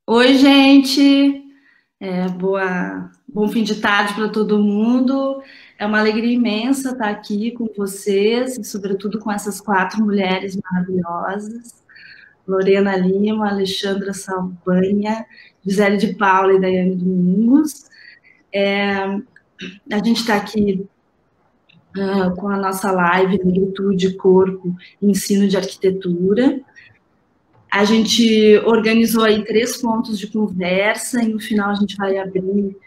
Oi, gente. Bom fim de tarde para todo mundo. É uma alegria imensa estar aqui com vocês, e sobretudo com essas quatro mulheres maravilhosas: Lorena Lima, Alexandra Saldanha, Gisele de Paula e Daiane Domingos. A gente está aqui com a nossa live Negritude, Corpo e Ensino de Arquitetura. A gente organizou aí 3 pontos de conversa e no final a gente vai abrir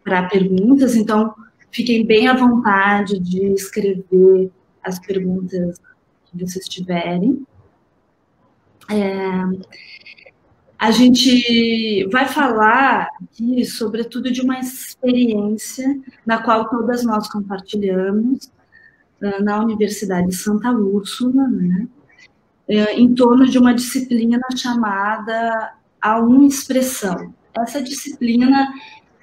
para perguntas, então fiquem bem à vontade de escrever as perguntas que vocês tiverem. A gente vai falar aqui, sobretudo, de uma experiência na qual todas nós compartilhamos na Universidade de Santa Úrsula, né, em torno de uma disciplina chamada A1 Expressão. Essa disciplina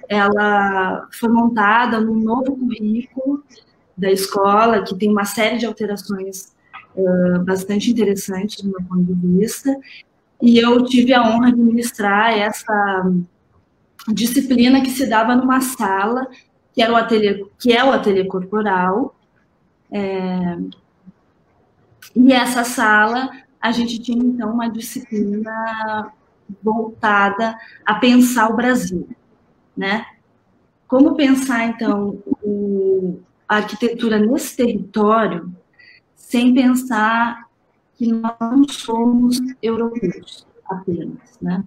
ela foi montada num novo currículo da escola, que tem uma série de alterações bastante interessantes do meu ponto de vista, e eu tive a honra de ministrar essa disciplina que se dava numa sala, que era o ateliê, que é o ateliê corporal, e essa sala a gente tinha então uma disciplina voltada a pensar o Brasil, né? Como pensar então a arquitetura nesse território sem pensar que nós não somos europeus apenas, né?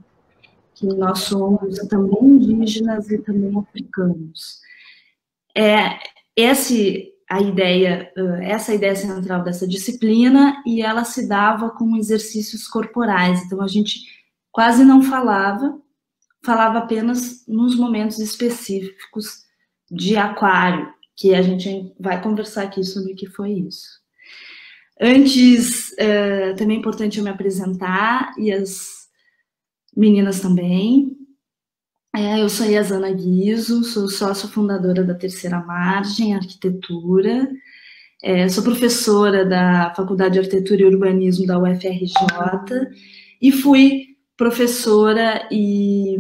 Que nós somos também indígenas e também africanos. Essa ideia central dessa disciplina, e ela se dava com exercícios corporais. Então a gente quase não falava apenas nos momentos específicos de aquário, que a gente vai conversar aqui sobre o que foi isso. Antes, também é importante eu me apresentar, e as meninas também. Eu sou a Yazana Guizo, sou sócio fundadora da Terceira Margem Arquitetura, sou professora da Faculdade de Arquitetura e Urbanismo da UFRJ, e fui professora e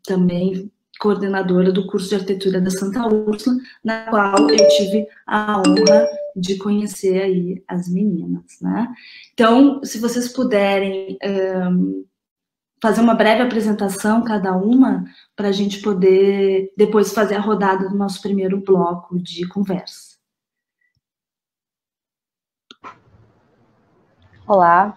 também coordenadora do curso de arquitetura da Santa Úrsula, na qual eu tive a honra de conhecer aí as meninas, né? Então, se vocês puderem fazer uma breve apresentação, cada uma, para a gente poder depois fazer a rodada do nosso primeiro bloco de conversa. Olá,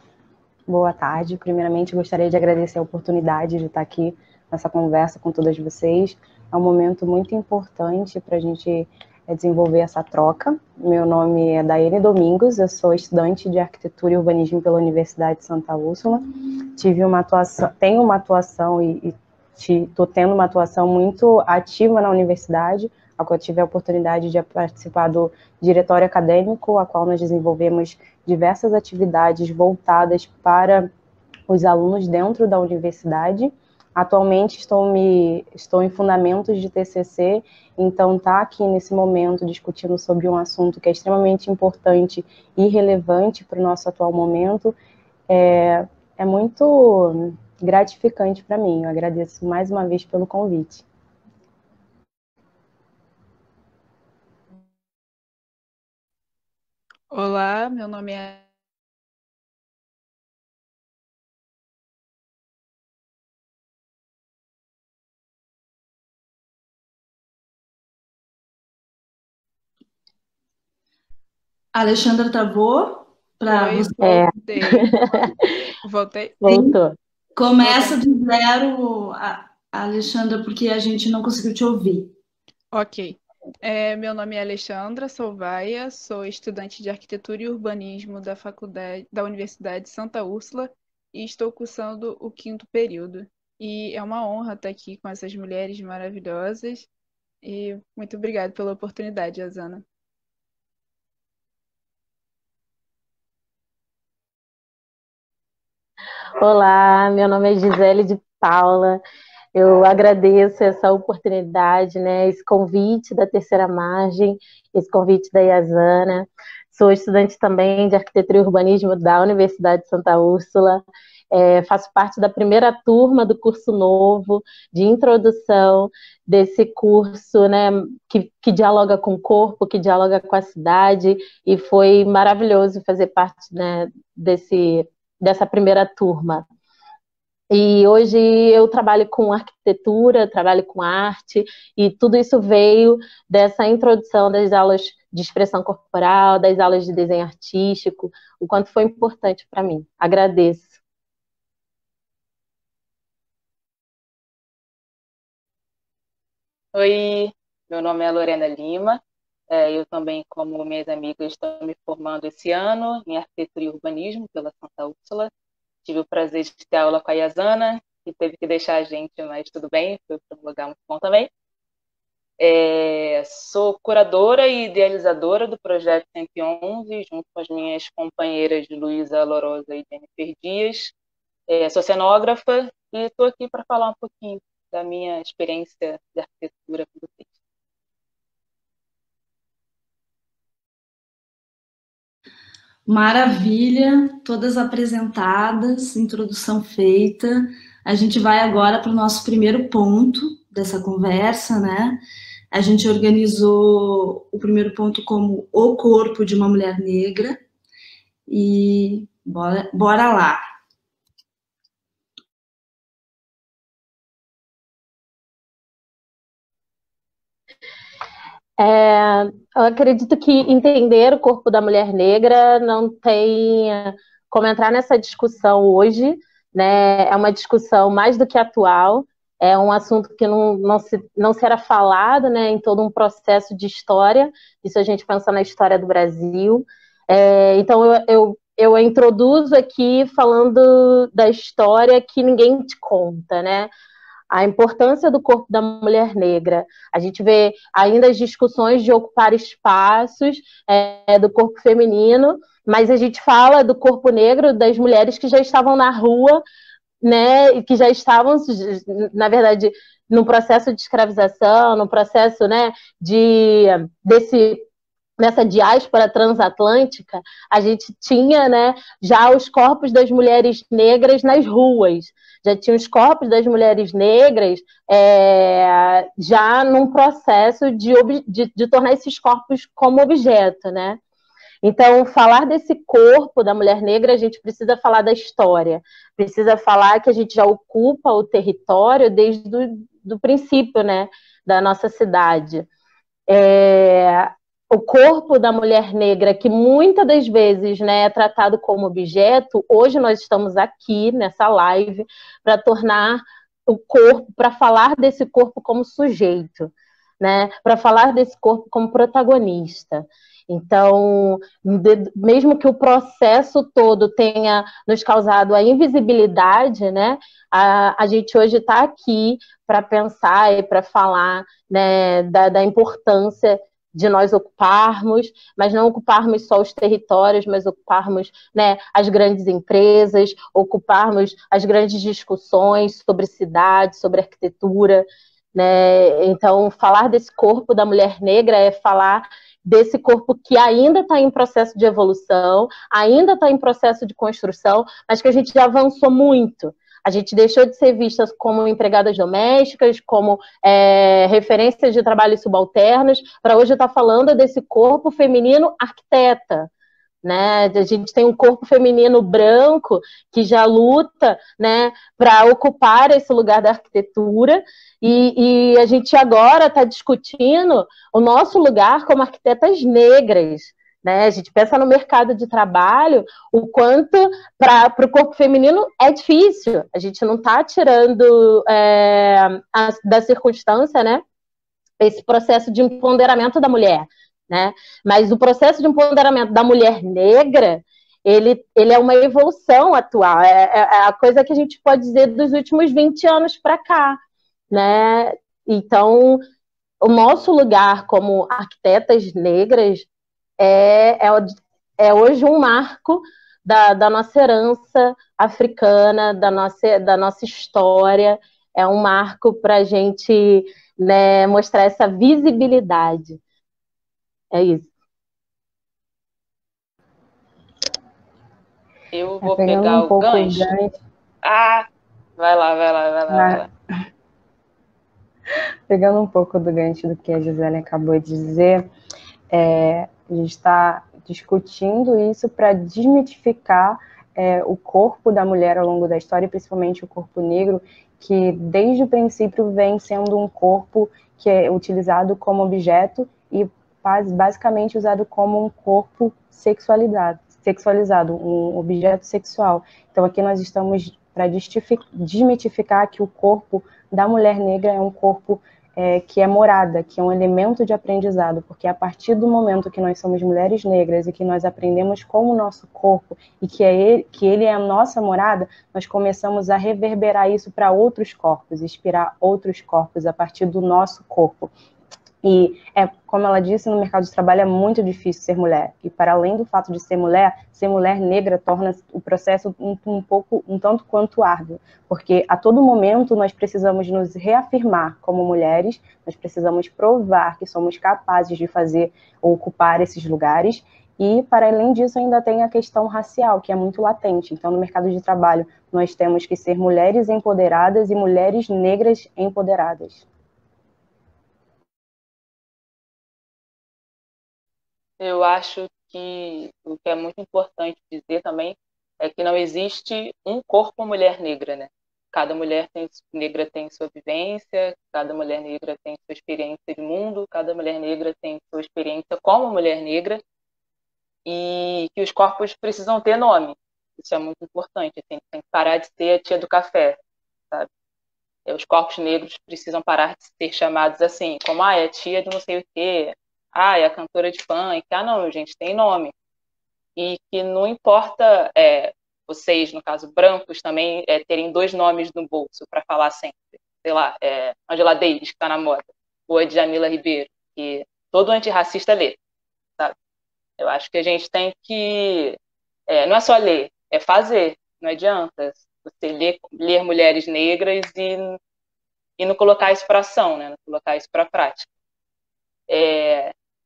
boa tarde. Primeiramente, gostaria de agradecer a oportunidade de estar aqui nessa conversa com todas vocês. É um momento muito importante para a gente desenvolver essa troca. Meu nome é Daiane Domingos, eu sou estudante de Arquitetura e Urbanismo pela Universidade de Santa Úrsula. Tenho uma atuação e estou tendo uma atuação muito ativa na universidade, a qual eu tive a oportunidade de participar do diretório acadêmico, a qual nós desenvolvemos diversas atividades voltadas para os alunos dentro da universidade. Atualmente estou em fundamentos de TCC, então tá aqui nesse momento discutindo sobre um assunto que é extremamente importante e relevante para o nosso atual momento. É muito gratificante para mim. Eu agradeço mais uma vez pelo convite. Olá, meu nome é A Alexandra travou para você. Voltei. Voltou. Começa de zero, a Alexandra, porque a gente não conseguiu te ouvir. Ok. Meu nome é Alexandra Solvaia, sou estudante de Arquitetura e Urbanismo da Universidade de Santa Úrsula e estou cursando o 5º período. E é uma honra estar aqui com essas mulheres maravilhosas e muito obrigada pela oportunidade, Yazana. Olá, meu nome é Gisele de Paula. Eu agradeço essa oportunidade, né, esse convite da Terceira Margem, esse convite da Yazana. Sou estudante também de Arquitetura e Urbanismo da Universidade de Santa Úrsula. faço parte da primeira turma do curso novo de introdução desse curso, né, que dialoga com o corpo, que dialoga com a cidade, e foi maravilhoso fazer parte, né, dessa primeira turma. E hoje eu trabalho com arquitetura, trabalho com arte, e tudo isso veio dessa introdução das aulas de expressão corporal, das aulas de desenho artístico, o quanto foi importante para mim. Agradeço. Oi, meu nome é Lorena Lima. Eu também, como minhas amigas, estou me formando esse ano em arquitetura e urbanismo pela Santa Úrsula. Tive o prazer de ter aula com a Yasana, que teve que deixar a gente, mas tudo bem, foi para um lugar muito bom também. Sou curadora e idealizadora do projeto 111, junto com as minhas companheiras Luísa Lorosa e Jennifer Dias. Sou cenógrafa e estou aqui para falar um pouquinho da minha experiência de arquitetura com vocês. Maravilha, todas apresentadas, introdução feita. A gente vai agora para o nosso primeiro ponto dessa conversa, né? A gente organizou o primeiro ponto como o corpo de uma mulher negra e bora lá. Eu acredito que entender o corpo da mulher negra não tem como entrar nessa discussão hoje, né? É uma discussão mais do que atual, é um assunto que não será falado, né, em todo um processo de história, isso a gente pensa na história do Brasil. Então eu a introduzo aqui falando da história que ninguém te conta, né? A importância do corpo da mulher negra. A gente vê ainda as discussões de ocupar espaços do corpo feminino, mas a gente fala do corpo negro das mulheres que já estavam na rua, né, e que já estavam, na verdade, no processo de escravização, no processo, né, nessa diáspora transatlântica, a gente tinha, né, já os corpos das mulheres negras nas ruas, já tinha os corpos das mulheres negras já num processo de tornar esses corpos como objeto, né? Então, falar desse corpo da mulher negra, a gente precisa falar da história, precisa falar que a gente já ocupa o território desde do princípio, né, da nossa cidade. O corpo da mulher negra, que muitas das vezes, né, é tratado como objeto, hoje nós estamos aqui nessa live para tornar o corpo, para falar desse corpo como sujeito, né, para falar desse corpo como protagonista. Então, mesmo que o processo todo tenha nos causado a invisibilidade, né, a gente hoje está aqui para pensar e para falar, né, da importância de nós ocuparmos, mas não ocuparmos só os territórios, mas ocuparmos, né, as grandes empresas, ocuparmos as grandes discussões sobre cidade, sobre arquitetura, né? Então, falar desse corpo da mulher negra é falar desse corpo que ainda está em processo de evolução, ainda está em processo de construção, mas que a gente já avançou muito. A gente deixou de ser vistas como empregadas domésticas, como referências de trabalhos subalternos, para hoje estar falando desse corpo feminino arquiteta. Né? A gente tem um corpo feminino branco que já luta, né, para ocupar esse lugar da arquitetura, e a gente agora está discutindo o nosso lugar como arquitetas negras. Né? A gente pensa no mercado de trabalho, o quanto para o corpo feminino é difícil. A gente não está tirando da circunstância, né, esse processo de empoderamento da mulher. Né? Mas o processo de empoderamento da mulher negra, ele é uma evolução atual, é a coisa que a gente pode dizer dos últimos 20 anos para cá. Né? Então, o nosso lugar como arquitetas negras é hoje um marco da nossa herança africana, da nossa história, é um marco para a gente, né, mostrar essa visibilidade. É isso. Eu vou pegar o gancho. Ah, vai lá, vai lá, vai lá, vai lá. Pegando um pouco do gancho do que a Gisele acabou de dizer, a gente está discutindo isso para desmitificar o corpo da mulher ao longo da história, principalmente o corpo negro, que desde o princípio vem sendo um corpo que é utilizado como objeto e basicamente usado como um corpo sexualizado, um objeto sexual. Então aqui nós estamos para desmitificar que o corpo da mulher negra é um corpo que é morada, que é um elemento de aprendizado, porque a partir do momento que nós somos mulheres negras e que nós aprendemos como o nosso corpo e que ele é a nossa morada, nós começamos a reverberar isso para outros corpos, inspirar outros corpos a partir do nosso corpo. E, como ela disse, no mercado de trabalho é muito difícil ser mulher. E, para além do fato de ser mulher negra torna o processo um tanto quanto árduo. Porque, a todo momento, nós precisamos nos reafirmar como mulheres, nós precisamos provar que somos capazes de fazer ou ocupar esses lugares. E, para além disso, ainda tem a questão racial, que é muito latente. Então, no mercado de trabalho, nós temos que ser mulheres empoderadas e mulheres negras empoderadas. Eu acho que o que é muito importante dizer também é que não existe um corpo mulher negra, né? Cada mulher negra tem sua vivência, cada mulher negra tem sua experiência de mundo, cada mulher negra tem sua experiência como mulher negra e que os corpos precisam ter nome. Isso é muito importante, assim, tem que parar de ser a tia do café, sabe? Os corpos negros precisam parar de ser chamados assim, como, é a tia de não sei o quê, é a cantora de funk. Não, gente, tem nome. E que não importa vocês, no caso, brancos, também terem dois nomes no bolso para falar sempre. Sei lá, Angela Davis, que está na moda, ou a Djamila Ribeiro, que todo antirracista lê, sabe? Eu acho que a gente tem que... não é só ler, é fazer. Não adianta você ler mulheres negras e não colocar isso para ação, né? Não colocar isso para prática.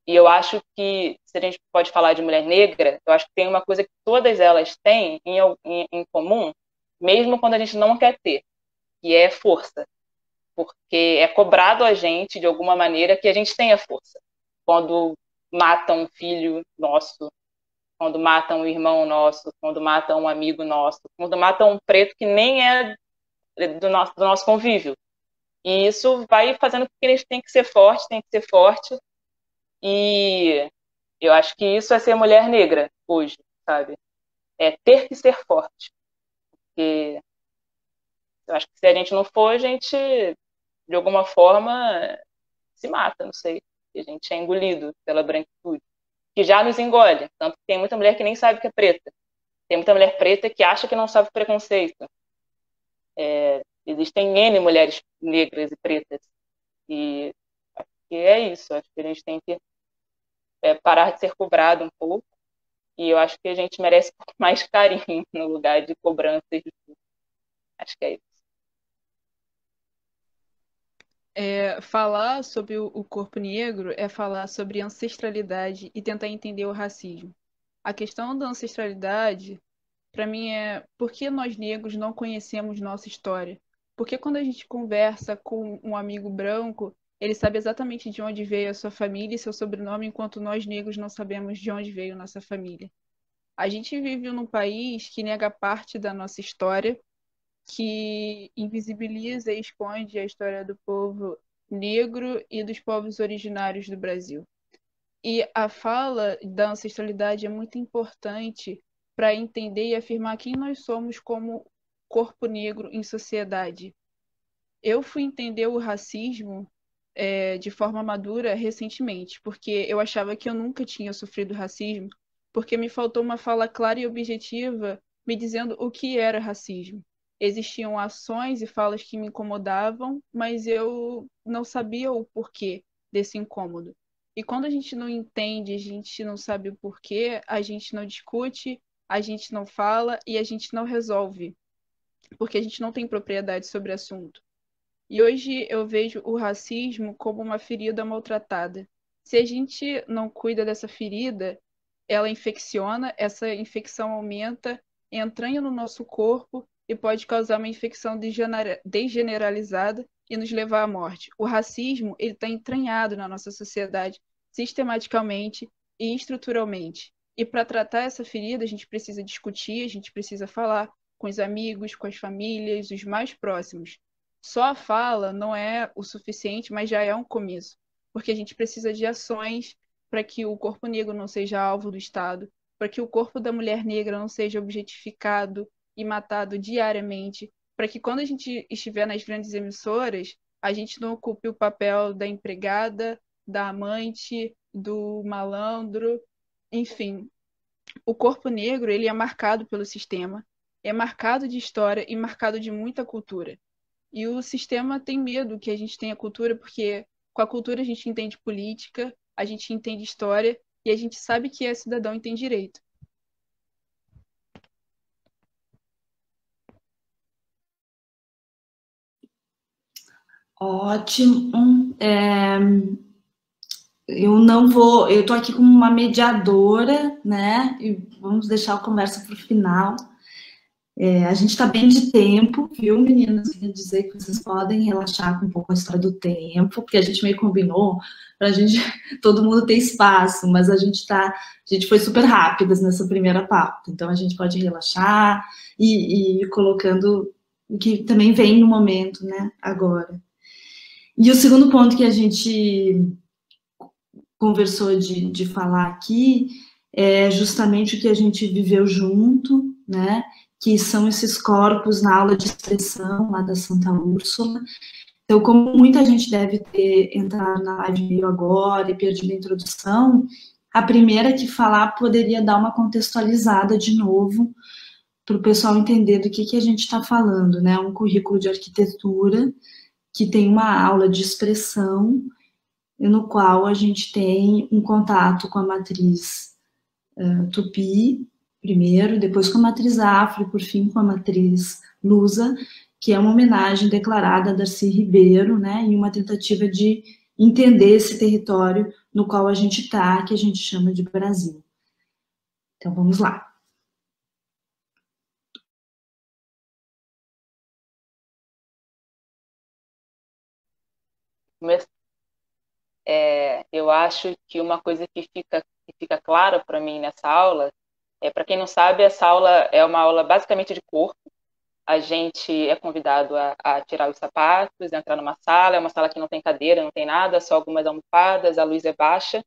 E eu acho que, se a gente pode falar de mulher negra, eu acho que tem uma coisa que todas elas têm em comum, mesmo quando a gente não quer ter, que é força. Porque é cobrado a gente, de alguma maneira, que a gente tenha força. Quando matam um filho nosso, quando matam um irmão nosso, quando matam um amigo nosso, quando matam um preto que nem é do nosso convívio. E isso vai fazendo com que eles tenham que ser fortes, tem que ser forte. E eu acho que isso é ser mulher negra hoje, sabe? É ter que ser forte. Porque eu acho que se a gente não for, a gente, de alguma forma, se mata, não sei. A gente é engolido pela branquitude. Que já nos engole. Tanto que tem muita mulher que nem sabe que é preta. Tem muita mulher preta que acha que não sabe preconceito. Existem N mulheres negras e pretas. E acho que é isso. Acho que a gente tem que parar de ser cobrado um pouco. E eu acho que a gente merece um pouco mais carinho no lugar de cobrança. Acho que é isso. Falar sobre o corpo negro é falar sobre ancestralidade e tentar entender o racismo. A questão da ancestralidade, para mim, é por que nós negros não conhecemos nossa história? Porque quando a gente conversa com um amigo branco, ele sabe exatamente de onde veio a sua família e seu sobrenome, enquanto nós negros não sabemos de onde veio nossa família. A gente vive num país que nega parte da nossa história, que invisibiliza e esconde a história do povo negro e dos povos originários do Brasil. E a fala da ancestralidade é muito importante para entender e afirmar quem nós somos como corpo negro em sociedade. Eu fui entender o racismo de forma madura recentemente, porque eu achava que eu nunca tinha sofrido racismo, porque me faltou uma fala clara e objetiva me dizendo o que era racismo. Existiam ações e falas que me incomodavam, mas eu não sabia o porquê desse incômodo. E quando a gente não entende, a gente não sabe o porquê, a gente não discute, a gente não fala e a gente não resolve, porque a gente não tem propriedade sobre o assunto. E hoje eu vejo o racismo como uma ferida maltratada. Se a gente não cuida dessa ferida, ela infecciona, essa infecção aumenta, entranha no nosso corpo e pode causar uma infecção degeneralizada e nos levar à morte. O racismo, ele está entranhado na nossa sociedade sistematicamente e estruturalmente. E para tratar essa ferida, a gente precisa discutir, a gente precisa falar com os amigos, com as famílias, os mais próximos. Só a fala não é o suficiente, mas já é um começo, porque a gente precisa de ações para que o corpo negro não seja alvo do Estado, para que o corpo da mulher negra não seja objetificado e matado diariamente, para que quando a gente estiver nas grandes emissoras, a gente não ocupe o papel da empregada, da amante, do malandro, enfim. O corpo negro, ele é marcado pelo sistema, é marcado de história e marcado de muita cultura. E o sistema tem medo que a gente tenha cultura, porque com a cultura a gente entende política, a gente entende história e a gente sabe que é cidadão e tem direito. Ótimo. Eu não vou, eu estou aqui como uma mediadora, né? E vamos deixar a conversa para o final. A gente está bem de tempo, viu, meninas? Queria dizer que vocês podem relaxar com um pouco a história do tempo, porque a gente meio combinou para a gente, todo mundo ter espaço, mas a gente foi super rápidas nessa primeira pauta, então a gente pode relaxar e ir colocando o que também vem no momento, né, agora. E o segundo ponto que a gente conversou de falar aqui é justamente o que a gente viveu junto, né, que são esses corpos na aula de expressão lá da Santa Úrsula. Então, como muita gente deve ter entrado na live meio agora e perdido a introdução, a primeira que falar poderia dar uma contextualizada de novo para o pessoal entender do que a gente está falando, né? Um currículo de arquitetura que tem uma aula de expressão no qual a gente tem um contato com a matriz Tupi, primeiro, depois com a matriz Afro e, por fim, com a matriz Lusa, que é uma homenagem declarada a Darcy Ribeiro, né, e uma tentativa de entender esse território no qual a gente está, que a gente chama de Brasil. Então, vamos lá. Eu acho que uma coisa que fica clara para mim nessa aula para quem não sabe, essa aula é uma aula basicamente de corpo. A gente é convidado a tirar os sapatos, entrar numa sala. É uma sala que não tem cadeira, não tem nada, só algumas almofadas, a luz é baixa.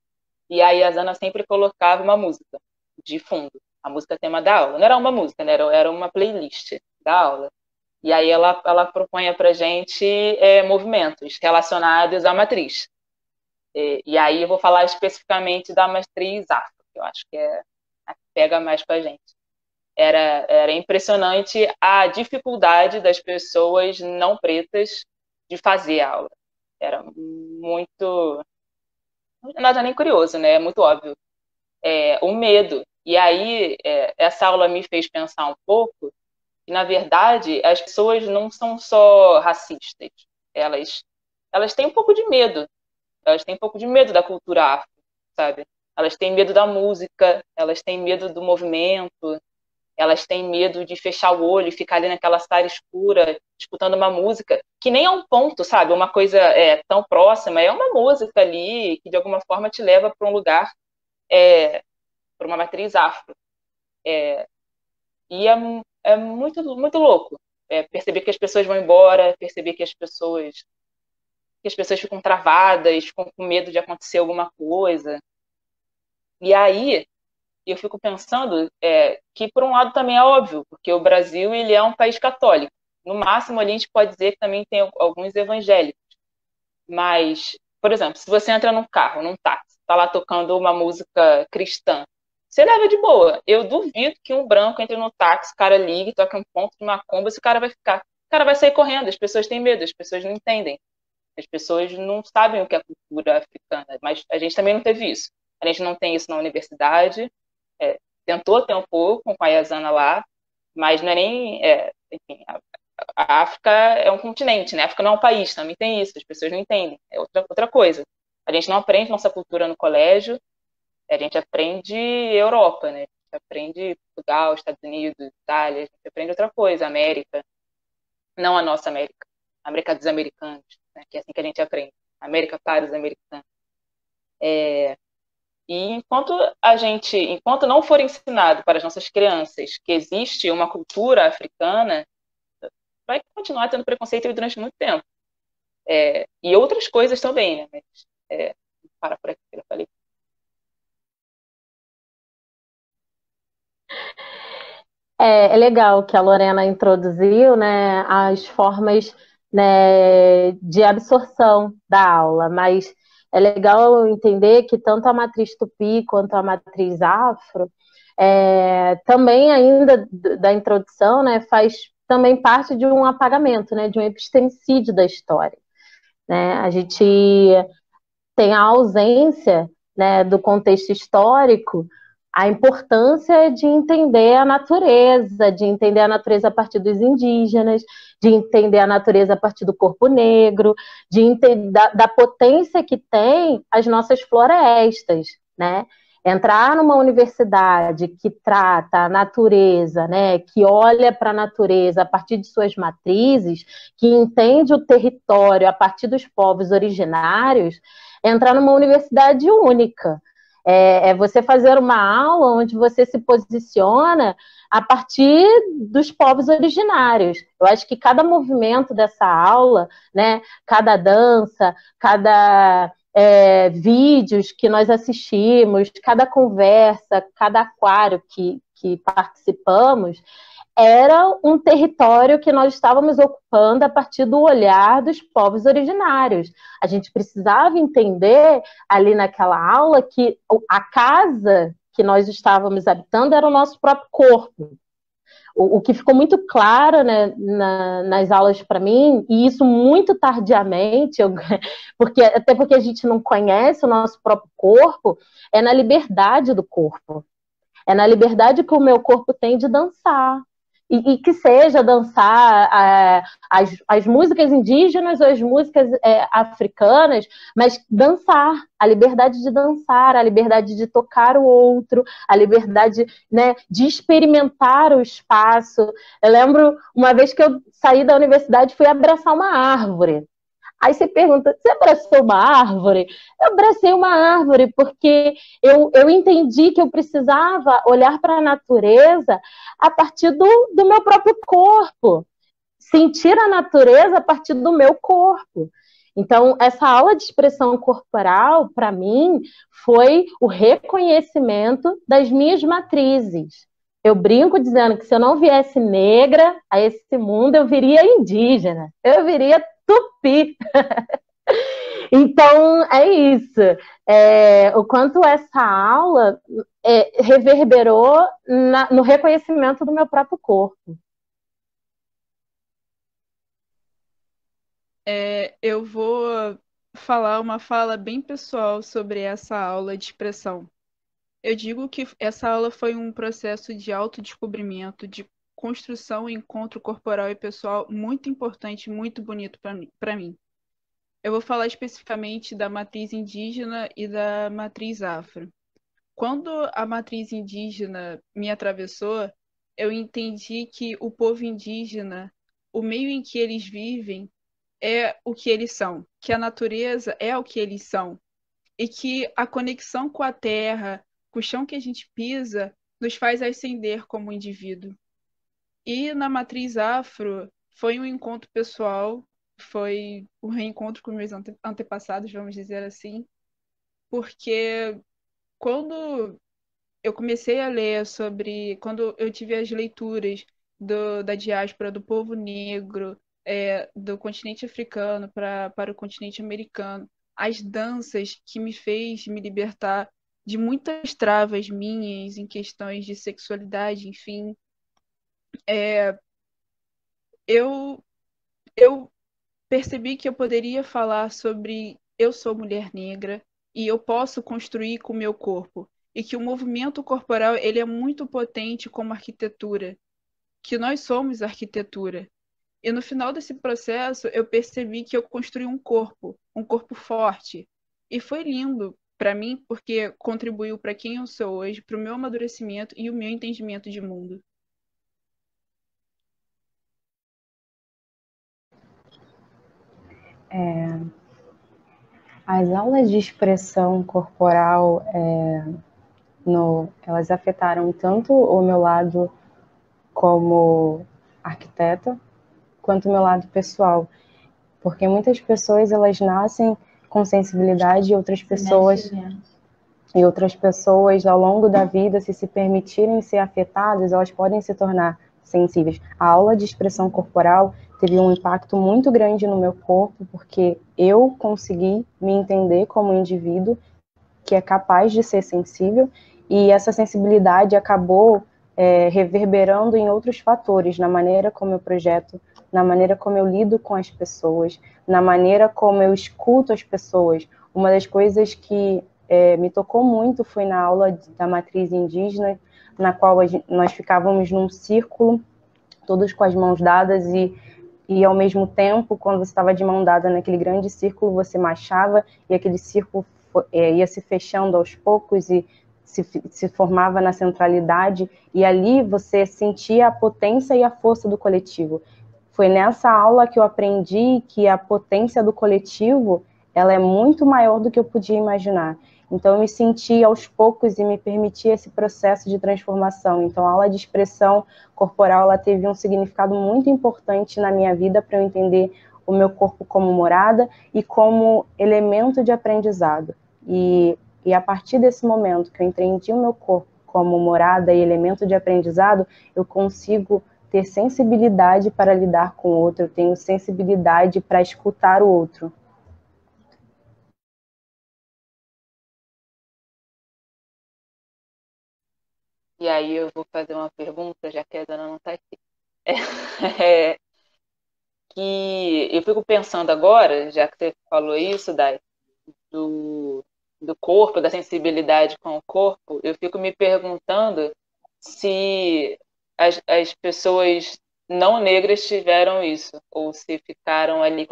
E aí a Zana sempre colocava uma música de fundo, a música tema da aula. Não era uma música, né? Era uma playlist da aula. E aí ela propõe para a gente movimentos relacionados à matriz. E aí eu vou falar especificamente da matriz afro, que eu acho que é a que pega mais com a gente. Era impressionante a dificuldade das pessoas não pretas de fazer a aula. Era muito... Nada nem curioso, né? É muito óbvio. O medo. E aí, essa aula me fez pensar um pouco que, na verdade, as pessoas não são só racistas. Elas têm um pouco de medo. Elas têm um pouco de medo da cultura afro, sabe? Elas têm medo da música, elas têm medo do movimento, elas têm medo de fechar o olho e ficar ali naquela sala escura, escutando uma música, que nem é um ponto, sabe? Uma coisa tão próxima, é uma música ali que de alguma forma te leva para um lugar, para uma matriz afro. E é muito, muito louco. Perceber que as pessoas vão embora, perceber que as pessoas ficam travadas, ficam com medo de acontecer alguma coisa. E aí eu fico pensando que, por um lado, também é óbvio, porque o Brasil ele é um país católico. No máximo, ali a gente pode dizer que também tem alguns evangélicos. Mas, por exemplo, se você entra num carro, num táxi, está lá tocando uma música cristã, você leva de boa. Eu duvido que um branco entre no táxi, o cara ligue, toque um ponto de macumba, esse cara vai ficar. O cara vai sair correndo, as pessoas têm medo, as pessoas não entendem. As pessoas não sabem o que é cultura africana, mas a gente também não teve isso. A gente não tem isso na universidade. Tentou ter um pouco com a Yazana lá, mas não é nem... enfim, a África é um continente, né? A África não é um país, também tem isso, as pessoas não entendem. É outra coisa. A gente não aprende nossa cultura no colégio, a gente aprende Europa, né? gente aprende Portugal, Estados Unidos, Itália, a gente aprende outra coisa, América, não a nossa América, a América dos americanos, né? Que é assim que a gente aprende, América para os americanos. E enquanto não for ensinado para as nossas crianças que existe uma cultura africana, vai continuar tendo preconceito durante muito tempo. E outras coisas também, né? Mas, para por aqui que eu falei. É legal que a Lorena introduziu, né, as formas, né, de absorção da aula, mas é legal entender que tanto a matriz tupi quanto a matriz afro, também ainda da introdução, né, faz também parte de um apagamento, né, de um epistemicídio da história, né? A gente tem a ausência, né, do contexto histórico, a importância de entender a natureza a partir dos indígenas, de entender a natureza a partir do corpo negro, de entender da potência que tem as nossas florestas, né? Entrar numa universidade que trata a natureza, né, que olha para a natureza a partir de suas matrizes, que entende o território a partir dos povos originários, entrar numa universidade única. É você fazer uma aula onde você se posiciona a partir dos povos originários. Eu acho que cada movimento dessa aula, né, cada dança, cada vídeos que nós assistimos, cada conversa, cada aquário que participamos, era um território que nós estávamos ocupando a partir do olhar dos povos originários. A gente precisava entender ali naquela aula que a casa que nós estávamos habitando era o nosso próprio corpo. O que ficou muito claro, né, nas aulas para mim, e isso muito tardiamente, até porque a gente não conhece o nosso próprio corpo, é na liberdade do corpo. É na liberdade que o meu corpo tem de dançar. E que seja dançar as músicas indígenas ou as músicas africanas, mas dançar, a liberdade de dançar, a liberdade de tocar o outro, a liberdade, né, de experimentar o espaço. Eu lembro uma vez que eu saí da universidade e fui abraçar uma árvore. Aí você pergunta, você abraçou uma árvore? Eu abracei uma árvore porque eu entendi que eu precisava olhar para a natureza a partir do meu próprio corpo, sentir a natureza a partir do meu corpo. Então, essa aula de expressão corporal, para mim, foi o reconhecimento das minhas matrizes. Eu brinco dizendo que se eu não viesse negra a esse mundo, eu viria indígena, eu viria tupi. Então, é isso. O quanto essa aula reverberou no reconhecimento do meu próprio corpo. Eu vou falar uma fala bem pessoal sobre essa aula de expressão. Eu digo que essa aula foi um processo de autodescobrimento, de construção e encontro corporal e pessoal muito importante, muito bonito para mim. Eu vou falar especificamente da matriz indígena e da matriz afro. Quando a matriz indígena me atravessou, eu entendi que o povo indígena, o meio em que eles vivem, é o que eles são, que a natureza é o que eles são, e que a conexão com a terra, com o chão que a gente pisa, nos faz ascender como indivíduo. E na matriz afro, foi um encontro pessoal, foi um reencontro com meus antepassados, vamos dizer assim, porque quando eu comecei a ler quando eu tive as leituras da diáspora do povo negro, do continente africano para o continente americano, as danças que me fez me libertar de muitas travas minhas em questões de sexualidade, enfim, eu, eu percebi que eu poderia falar sobre eu sou mulher negra e eu posso construir com o meu corpo. E que o movimento corporal ele é muito potente como arquitetura, que nós somos arquitetura. E no final desse processo eu percebi que eu construí um corpo forte. E foi lindo, para mim, porque contribuiu para quem eu sou hoje, para o meu amadurecimento e o meu entendimento de mundo. As aulas de expressão corporal, elas afetaram tanto o meu lado como arquiteta, quanto o meu lado pessoal. Porque muitas pessoas, elas nascem com sensibilidade e outras pessoas, ao longo da vida, se permitirem ser afetadas, elas podem se tornar sensíveis. A aula de expressão corporal teve um impacto muito grande no meu corpo, porque eu consegui me entender como um indivíduo que é capaz de ser sensível, e essa sensibilidade acabou reverberando em outros fatores, na maneira como eu projeto, na maneira como eu lido com as pessoas, na maneira como eu escuto as pessoas. Uma das coisas que me tocou muito foi na aula da matriz indígena, na qual nós ficávamos num círculo, todos com as mãos dadas, e ao mesmo tempo, quando você estava de mão dada naquele grande círculo, você marchava, e aquele círculo ia se fechando aos poucos e se formava na centralidade, e ali você sentia a potência e a força do coletivo. Foi nessa aula que eu aprendi que a potência do coletivo, ela é muito maior do que eu podia imaginar. Então eu me senti aos poucos e me permiti esse processo de transformação. Então a aula de expressão corporal, ela teve um significado muito importante na minha vida para eu entender o meu corpo como morada e como elemento de aprendizado. E a partir desse momento que eu entendi o meu corpo como morada e elemento de aprendizado, eu consigo ter sensibilidade para lidar com o outro, eu tenho sensibilidade para escutar o outro. E aí eu vou fazer uma pergunta, já que a Dana não está aqui. É, que eu fico pensando agora, já que você falou isso, Dai, do corpo, da sensibilidade com o corpo, eu fico me perguntando se as pessoas não negras tiveram isso, ou se ficaram ali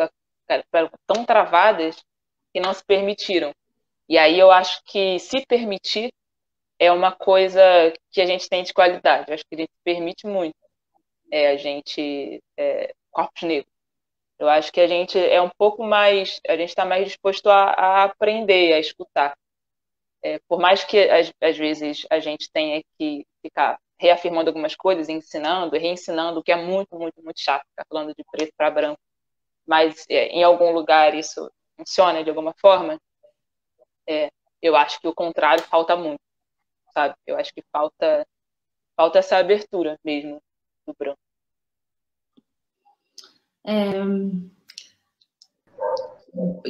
tão travadas que não se permitiram. E aí eu acho que se permitir é uma coisa que a gente tem de qualidade. Eu acho que a gente permite muito a gente, corpos negros. Eu acho que a gente é um pouco mais, a gente está mais disposto a aprender, a escutar. Por mais que às vezes a gente tenha que ficar reafirmando algumas coisas, ensinando, reensinando, o que é muito, muito, muito chato, ficar falando de preto para branco, mas em algum lugar isso funciona de alguma forma, eu acho que o contrário falta muito, sabe? Eu acho que falta essa abertura mesmo do branco.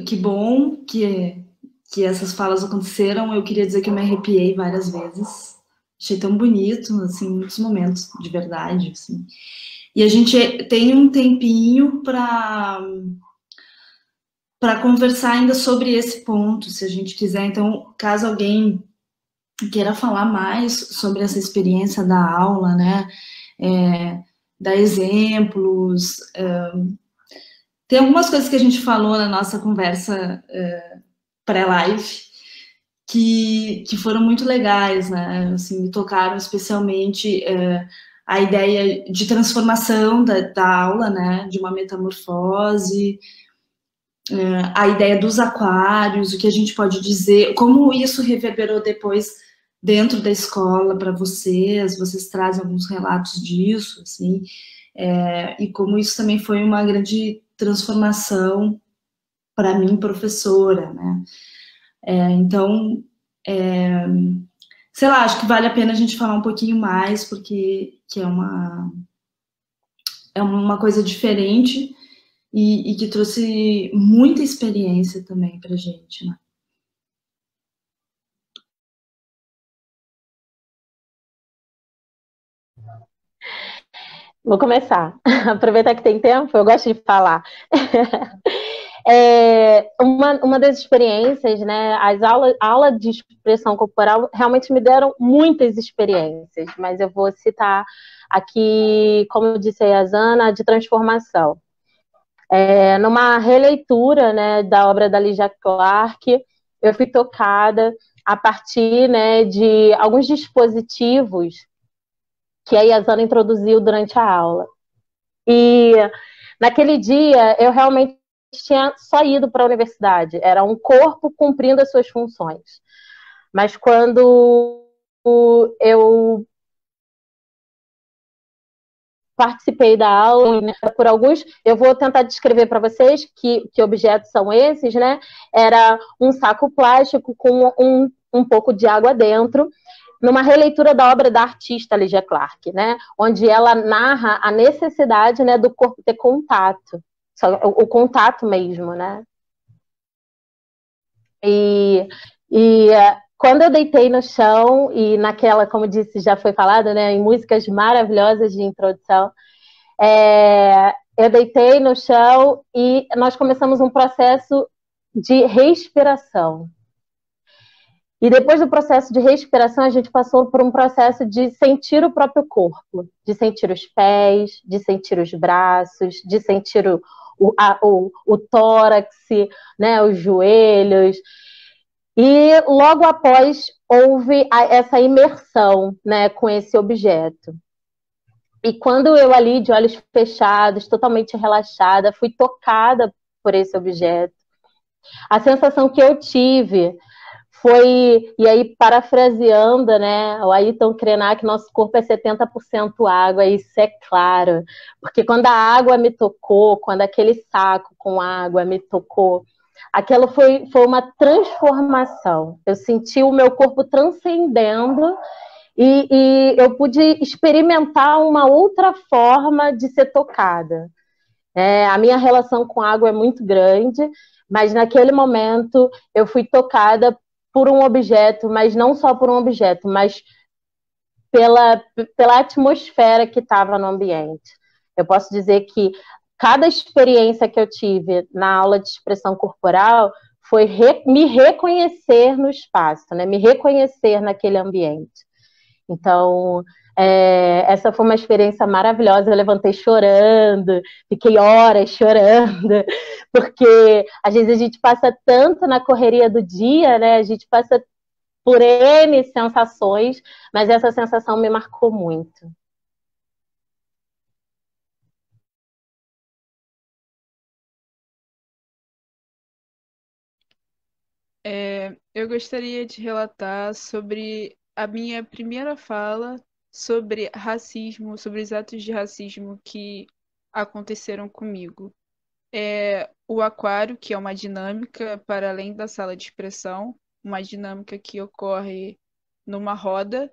Que bom que essas falas aconteceram. Eu queria dizer que eu me arrepiei várias vezes. Achei tão bonito, assim, muitos momentos de verdade, assim. E a gente tem um tempinho para conversar ainda sobre esse ponto, se a gente quiser. Então, caso alguém queira falar mais sobre essa experiência da aula, né, dar exemplos. Tem algumas coisas que a gente falou na nossa conversa pré-live que foram muito legais, né? Assim, me tocaram especialmente a ideia de transformação da aula, né? De uma metamorfose, a ideia dos aquários, o que a gente pode dizer, como isso reverberou depois dentro da escola para vocês trazem alguns relatos disso, assim, e como isso também foi uma grande transformação para mim, professora, né? Então, sei lá, acho que vale a pena a gente falar um pouquinho mais, porque que é uma coisa diferente e que trouxe muita experiência também para a gente, né? Vou começar. Aproveitar que tem tempo, eu gosto de falar. Uma das experiências, né? A aula de expressão corporal realmente me deram muitas experiências, mas eu vou citar aqui, como eu disse a Zana, de transformação. Numa releitura, né, da obra da Lygia Clark, eu fui tocada a partir, né, de alguns dispositivos que a Yasana introduziu durante a aula. E naquele dia eu realmente tinha só ido para a universidade, era um corpo cumprindo as suas funções. Mas quando eu participei da aula, né, por alguns, eu vou tentar descrever para vocês que objetos são esses, né? Era um saco plástico com um pouco de água dentro, numa releitura da obra da artista Lygia Clark, né? Onde ela narra a necessidade, né, do corpo ter contato, o contato mesmo, né? E quando eu deitei no chão, e naquela, como disse, já foi falado, né, em músicas maravilhosas de introdução, eu deitei no chão e nós começamos um processo de respiração. E depois do processo de respiração, a gente passou por um processo de sentir o próprio corpo, de sentir os pés, de sentir os braços, de sentir o tórax, né, os joelhos. E logo após houve essa imersão, né, com esse objeto. E quando eu ali, de olhos fechados, totalmente relaxada, fui tocada por esse objeto, a sensação que eu tive foi, e aí parafraseando, né, o Ayrton Krenak, nosso corpo é 70% água, isso é claro, porque quando a água me tocou, quando aquele saco com água me tocou, aquilo foi uma transformação. Eu senti o meu corpo transcendendo e eu pude experimentar uma outra forma de ser tocada. A minha relação com a água é muito grande, mas naquele momento eu fui tocada por um objeto, mas não só por um objeto, mas pela atmosfera que estava no ambiente. Eu posso dizer que cada experiência que eu tive na aula de expressão corporal foi me reconhecer no espaço, né? Me reconhecer naquele ambiente. Então, essa foi uma experiência maravilhosa. Eu levantei chorando, fiquei horas chorando, porque às vezes a gente passa tanto na correria do dia, né? A gente passa por N sensações, mas essa sensação me marcou muito. Eu gostaria de relatar sobre a minha primeira fala sobre racismo, sobre os atos de racismo que aconteceram comigo. O aquário, que é uma dinâmica para além da sala de expressão, uma dinâmica que ocorre numa roda.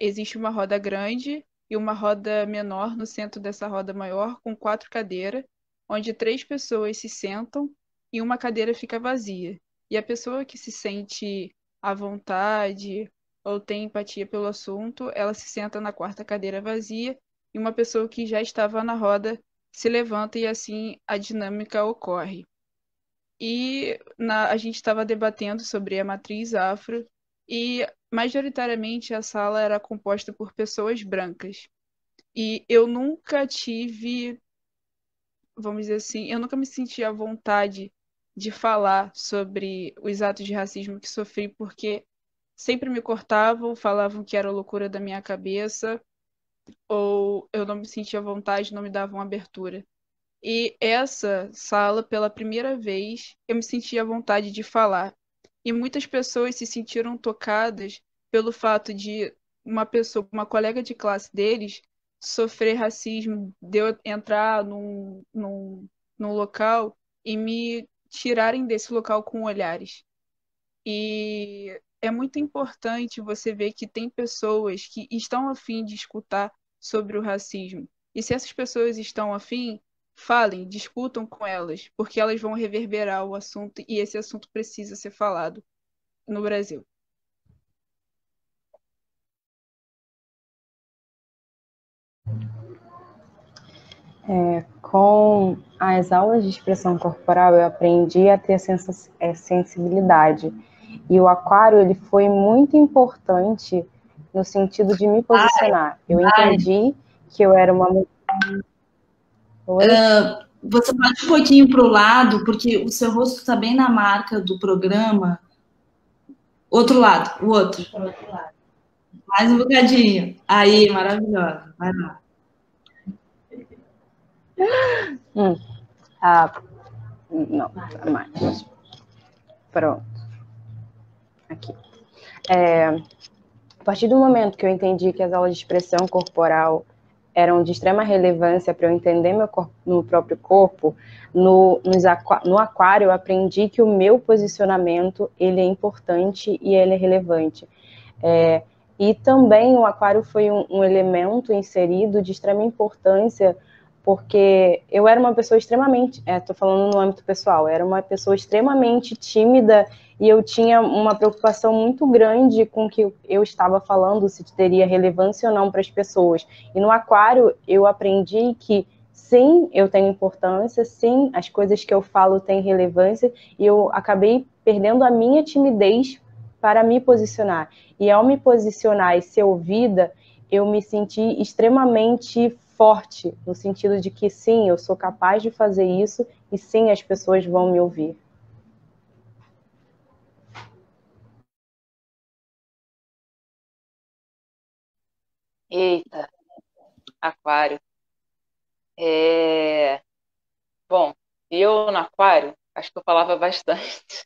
Existe uma roda grande e uma roda menor no centro dessa roda maior, com 4 cadeiras, onde 3 pessoas se sentam e uma cadeira fica vazia. E a pessoa que se sente à vontade ou tem empatia pelo assunto, ela se senta na 4ª cadeira vazia e uma pessoa que já estava na roda se levanta e assim a dinâmica ocorre. E a gente estava debatendo sobre a matriz afro e majoritariamente a sala era composta por pessoas brancas. E eu nunca tive, vamos dizer assim, eu nunca me senti à vontade de falar sobre os atos de racismo que sofri, porque sempre me cortavam, falavam que era loucura da minha cabeça, ou eu não me sentia à vontade, não me davam abertura. E essa sala, pela primeira vez, eu me senti à vontade de falar. E muitas pessoas se sentiram tocadas pelo fato de uma pessoa, uma colega de classe deles, sofrer racismo, de eu entrar num local e me tirarem desse local com olhares. E é muito importante você ver que tem pessoas que estão a fim de escutar sobre o racismo. E se essas pessoas estão a fim, falem, discutam com elas, porque elas vão reverberar o assunto e esse assunto precisa ser falado no Brasil. Com as aulas de expressão corporal, eu aprendi a ter sensibilidade. E o aquário, ele foi muito importante no sentido de me posicionar. Eu entendi que eu era uma... Você pode ir um pouquinho para o lado, porque o seu rosto está bem na marca do programa, Outro lado, o outro. Mais um bocadinho. Aí, maravilhosa. Vai lá. Não, mais. Pronto. Aqui. A partir do momento que eu entendi que as aulas de expressão corporal eram de extrema relevância para eu entender meu próprio corpo, no aquário eu aprendi que o meu posicionamento ele é importante e ele é relevante. E também o aquário foi um elemento inserido de extrema importância, porque eu era uma pessoa extremamente, estou falando no âmbito pessoal, era uma pessoa extremamente tímida e eu tinha uma preocupação muito grande com o que eu estava falando, se teria relevância ou não para as pessoas. E no aquário eu aprendi que sim, eu tenho importância, sim, as coisas que eu falo têm relevância, e eu acabei perdendo a minha timidez para me posicionar. E ao me posicionar e ser ouvida, eu me senti extremamente forte, no sentido de que sim, eu sou capaz de fazer isso e sim, as pessoas vão me ouvir. Eita, aquário. Bom, eu no aquário, acho que eu falava bastante.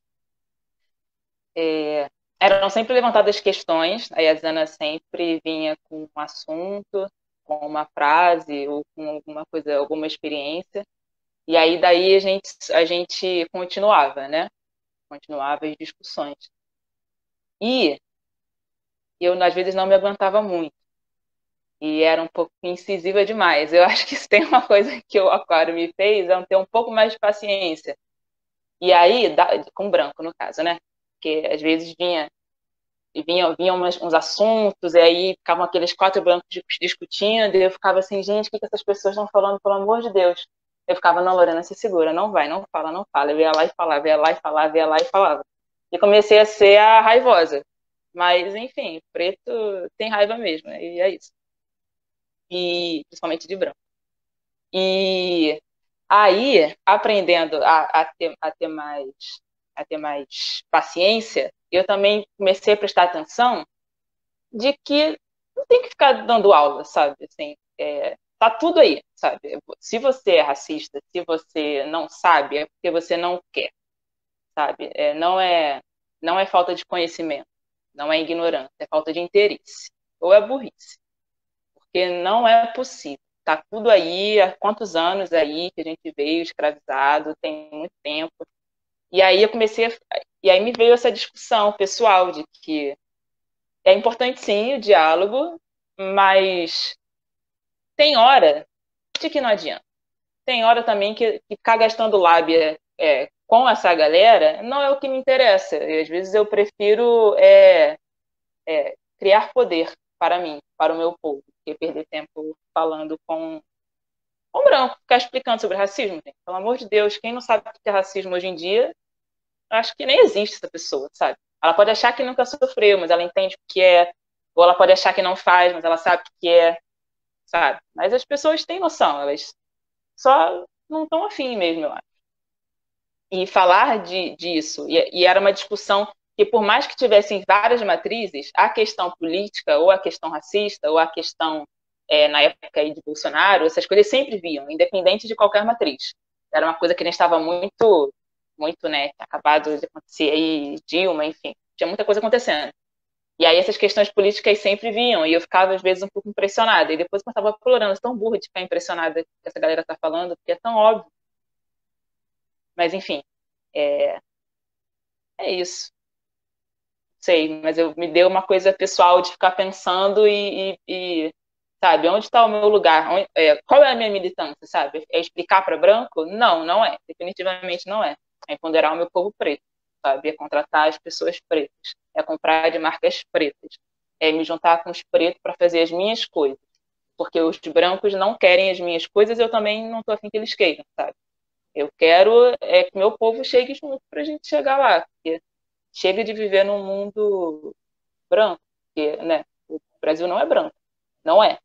Eram sempre levantadas questões, a Yasana sempre vinha com um assunto, com uma frase ou com alguma coisa, alguma experiência, e aí daí a gente continuava, né? Continuava as discussões. E eu, às vezes, não me aguentava muito. E era um pouco incisiva demais. Eu acho que se tem uma coisa que o aquário me fez é ter um pouco mais de paciência. E aí, com branco, no caso, né? Porque às vezes vinham uns assuntos, e aí ficavam aqueles 4 brancos discutindo, e eu ficava assim, gente, o que essas pessoas estão falando, pelo amor de Deus? Eu ficava, não, Lorena, se segura, não vai, não fala, não fala. Eu ia lá e falava, ia lá e falava, ia lá e falava. E comecei a ser a raivosa. Mas, enfim, preto tem raiva mesmo, né? E é isso. E principalmente de branco. E aí, aprendendo a ter mais paciência, eu também comecei a prestar atenção de que não tem que ficar dando aula, sabe? Assim, tá tudo aí, sabe? Se você é racista, se você não sabe, é porque você não quer, sabe? Não é falta de conhecimento, não é ignorância, é falta de interesse, ou é burrice, porque não é possível. Tá tudo aí, há quantos anos aí que a gente veio escravizado, tem muito tempo. E aí e aí me veio essa discussão pessoal de que é importante sim o diálogo, mas tem hora de que não adianta. Tem hora também que ficar gastando lábia com essa galera não é o que me interessa. E às vezes eu prefiro criar poder para mim, para o meu povo, que perder tempo falando com branco, ficar explicando sobre racismo. Gente. Pelo amor de Deus, quem não sabe o que é racismo hoje em dia, acho que nem existe essa pessoa, sabe? Ela pode achar que nunca sofreu, mas ela entende o que é, ou ela pode achar que não faz, mas ela sabe o que é, sabe? Mas as pessoas têm noção, elas só não estão afim mesmo, eu acho. E falar disso, e era uma discussão que, por mais que tivessem várias matrizes, a questão política, ou a questão racista, ou a questão, na época aí de Bolsonaro, essas coisas sempre viam, independente de qualquer matriz. Era uma coisa que a gente estava muito, muito, né, acabado de acontecer aí, Dilma, enfim, tinha muita coisa acontecendo. E aí essas questões políticas sempre vinham, e eu ficava, às vezes, um pouco impressionada. E depois eu estava explorando, tão burra de ficar impressionada com o que essa galera está falando, porque é tão óbvio. Mas, enfim, é isso. Sei, mas me deu uma coisa pessoal de ficar pensando sabe, onde está o meu lugar? Qual é a minha militância, sabe? É explicar para branco? Não, não é. Definitivamente não é. É empoderar o meu povo preto, sabe? É contratar as pessoas pretas. É comprar de marcas pretas. É me juntar com os pretos para fazer as minhas coisas. Porque os brancos não querem as minhas coisas, eu também não estou afim que eles queiram, sabe? Eu quero que meu povo chegue junto para a gente chegar lá. Porque chega de viver num mundo branco, porque, né, o Brasil não é branco. Não é.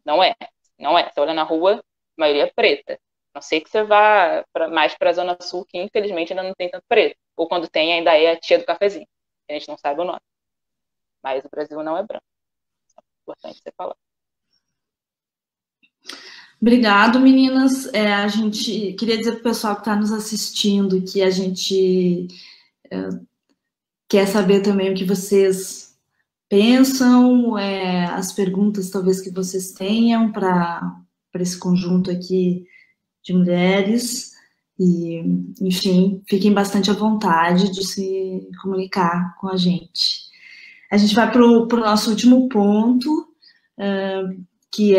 Não é. Não é. Você olha na rua, a maioria é preta. A não sei que você vá mais para a Zona Sul, que infelizmente ainda não tem tanto preto. Ou quando tem, ainda é a tia do cafezinho. A gente não sabe o nome. Mas o Brasil não é branco. É importante você falar. Obrigado, meninas. A gente queria dizer para o pessoal que está nos assistindo que a gente quer saber também o que vocês pensam, as perguntas talvez que vocês tenham para esse conjunto aqui de mulheres. E, enfim, fiquem bastante à vontade de se comunicar com a gente. A gente vai para o nosso último ponto, que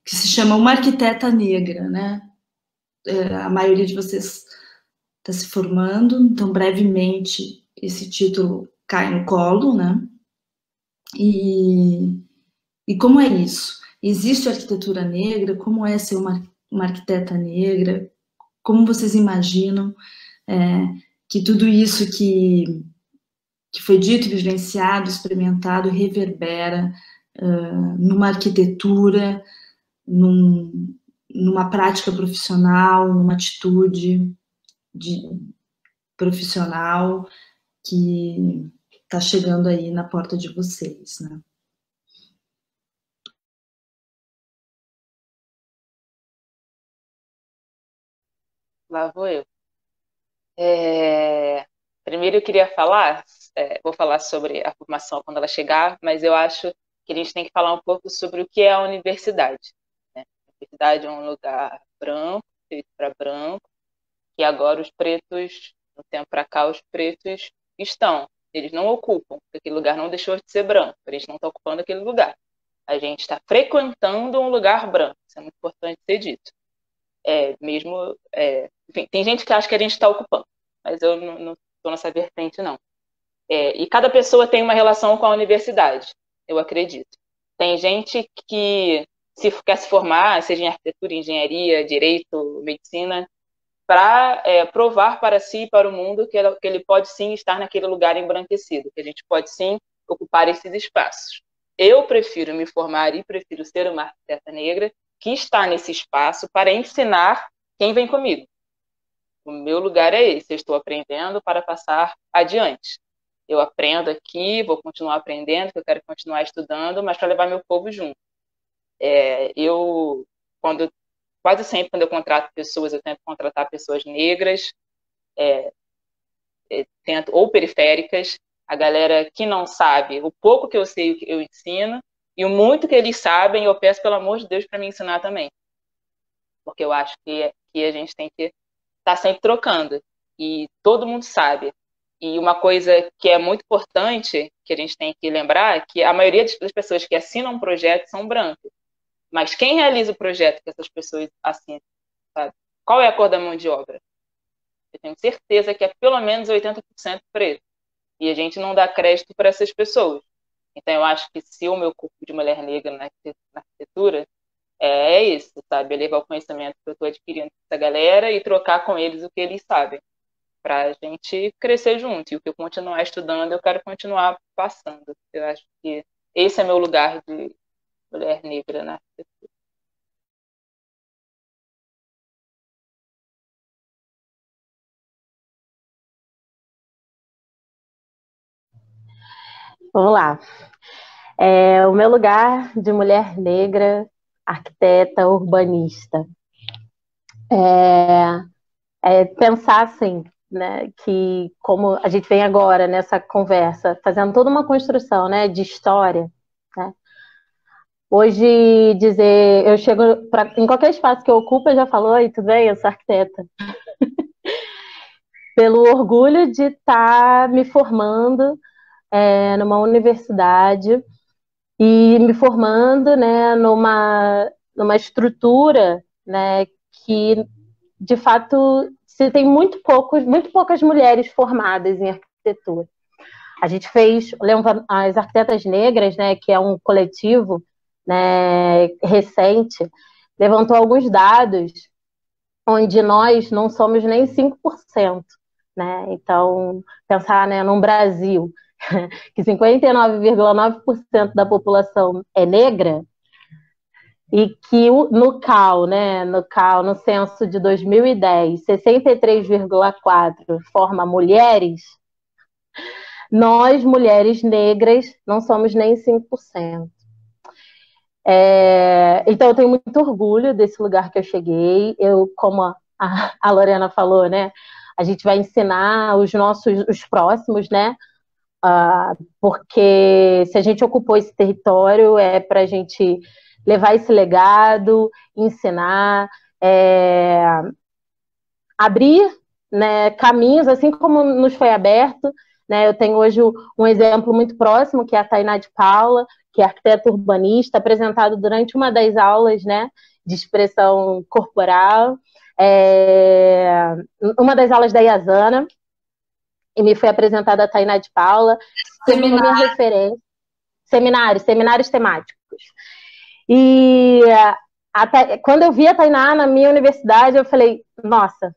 se chama Uma Arquiteta Negra, né? A maioria de vocês está se formando, então brevemente esse título cai no colo, né? E como é isso? Existe arquitetura negra? Como é ser uma arquiteta negra? Como vocês imaginam que tudo isso que foi dito, vivenciado, experimentado, reverbera numa arquitetura, numa prática profissional, numa atitude profissional que está chegando aí na porta de vocês, né? Lá vou eu. Primeiro eu queria falar, vou falar sobre a formação quando ela chegar, mas eu acho que a gente tem que falar um pouco sobre o que é a universidade, né? A universidade é um lugar branco, feito para branco, que agora os pretos, no tempo para cá, os pretos eles não ocupam, porque aquele lugar não deixou de ser branco, a gente não está ocupando aquele lugar. A gente está frequentando um lugar branco, isso é muito importante ser dito. Enfim, tem gente que acha que a gente está ocupando, mas eu não estou nessa vertente, não. E cada pessoa tem uma relação com a universidade, eu acredito. Tem gente que quer se formar, seja em arquitetura, engenharia, direito, medicina, para provar para si e para o mundo que ele pode sim estar naquele lugar embranquecido, que a gente pode sim ocupar esses espaços. Eu prefiro me formar e prefiro ser uma arquiteta negra que está nesse espaço para ensinar quem vem comigo. O meu lugar é esse, eu estou aprendendo para passar adiante. Eu aprendo aqui, vou continuar aprendendo, que eu quero continuar estudando, mas para levar meu povo junto. Quase sempre, quando eu contrato pessoas, eu tento contratar pessoas negras, ou periféricas, a galera que não sabe, o pouco que eu sei, eu ensino, e o muito que eles sabem, eu peço, pelo amor de Deus, para me ensinar também. Porque eu acho que a gente tem que estar sempre trocando. E todo mundo sabe. E uma coisa que é muito importante, que a gente tem que lembrar, é que a maioria das pessoas que assinam um projeto são brancas. Mas quem realiza o projeto que essas pessoas assinam, sabe? Qual é a cor da mão de obra? Eu tenho certeza que é pelo menos 80% preto. E a gente não dá crédito para essas pessoas. Então, eu acho que se o meu corpo de mulher negra na arquitetura é isso, sabe? É levar o conhecimento que eu estou adquirindo com essa galera e trocar com eles o que eles sabem, para a gente crescer junto. E o que eu continuar estudando, eu quero continuar passando. Eu acho que esse é meu lugar de mulher negra na arquitetura. Vamos lá. O meu lugar de mulher negra, arquiteta, urbanista. Pensar assim, né, que como a gente vem agora nessa conversa, fazendo toda uma construção, né, de história, né? Hoje dizer, eu chego em qualquer espaço que eu ocupo, eu já falo, oi, tudo bem? Eu sou arquiteta. Pelo orgulho de estar me formando numa universidade e me formando, né, numa estrutura, né, que de fato se tem muito poucas mulheres formadas em arquitetura. A gente fez as Arquitetas Negras, né, que é um coletivo, né, recente, levantou alguns dados onde nós não somos nem 5%. Né? Então, pensar, né, num Brasil que 59,9% da população é negra e que no CAU, né, no censo de 2010, 63,4% forma mulheres, Nós, mulheres negras, não somos nem 5%. Então, eu tenho muito orgulho desse lugar que eu cheguei. Eu, como a Lorena falou, né? A gente vai ensinar os próximos, né? Porque se a gente ocupou esse território, é para a gente levar esse legado, ensinar, abrir, né, caminhos, assim como nos foi aberto. Né? Eu tenho hoje um exemplo muito próximo, que é a Tainá de Paula, que é arquiteta urbanista, apresentado durante uma das aulas, né, de expressão corporal, uma das aulas da Iazana, e me foi apresentada a Tainá de Paula, sendo minha referência. Seminários temáticos. E quando eu vi a Tainá na minha universidade, eu falei, nossa,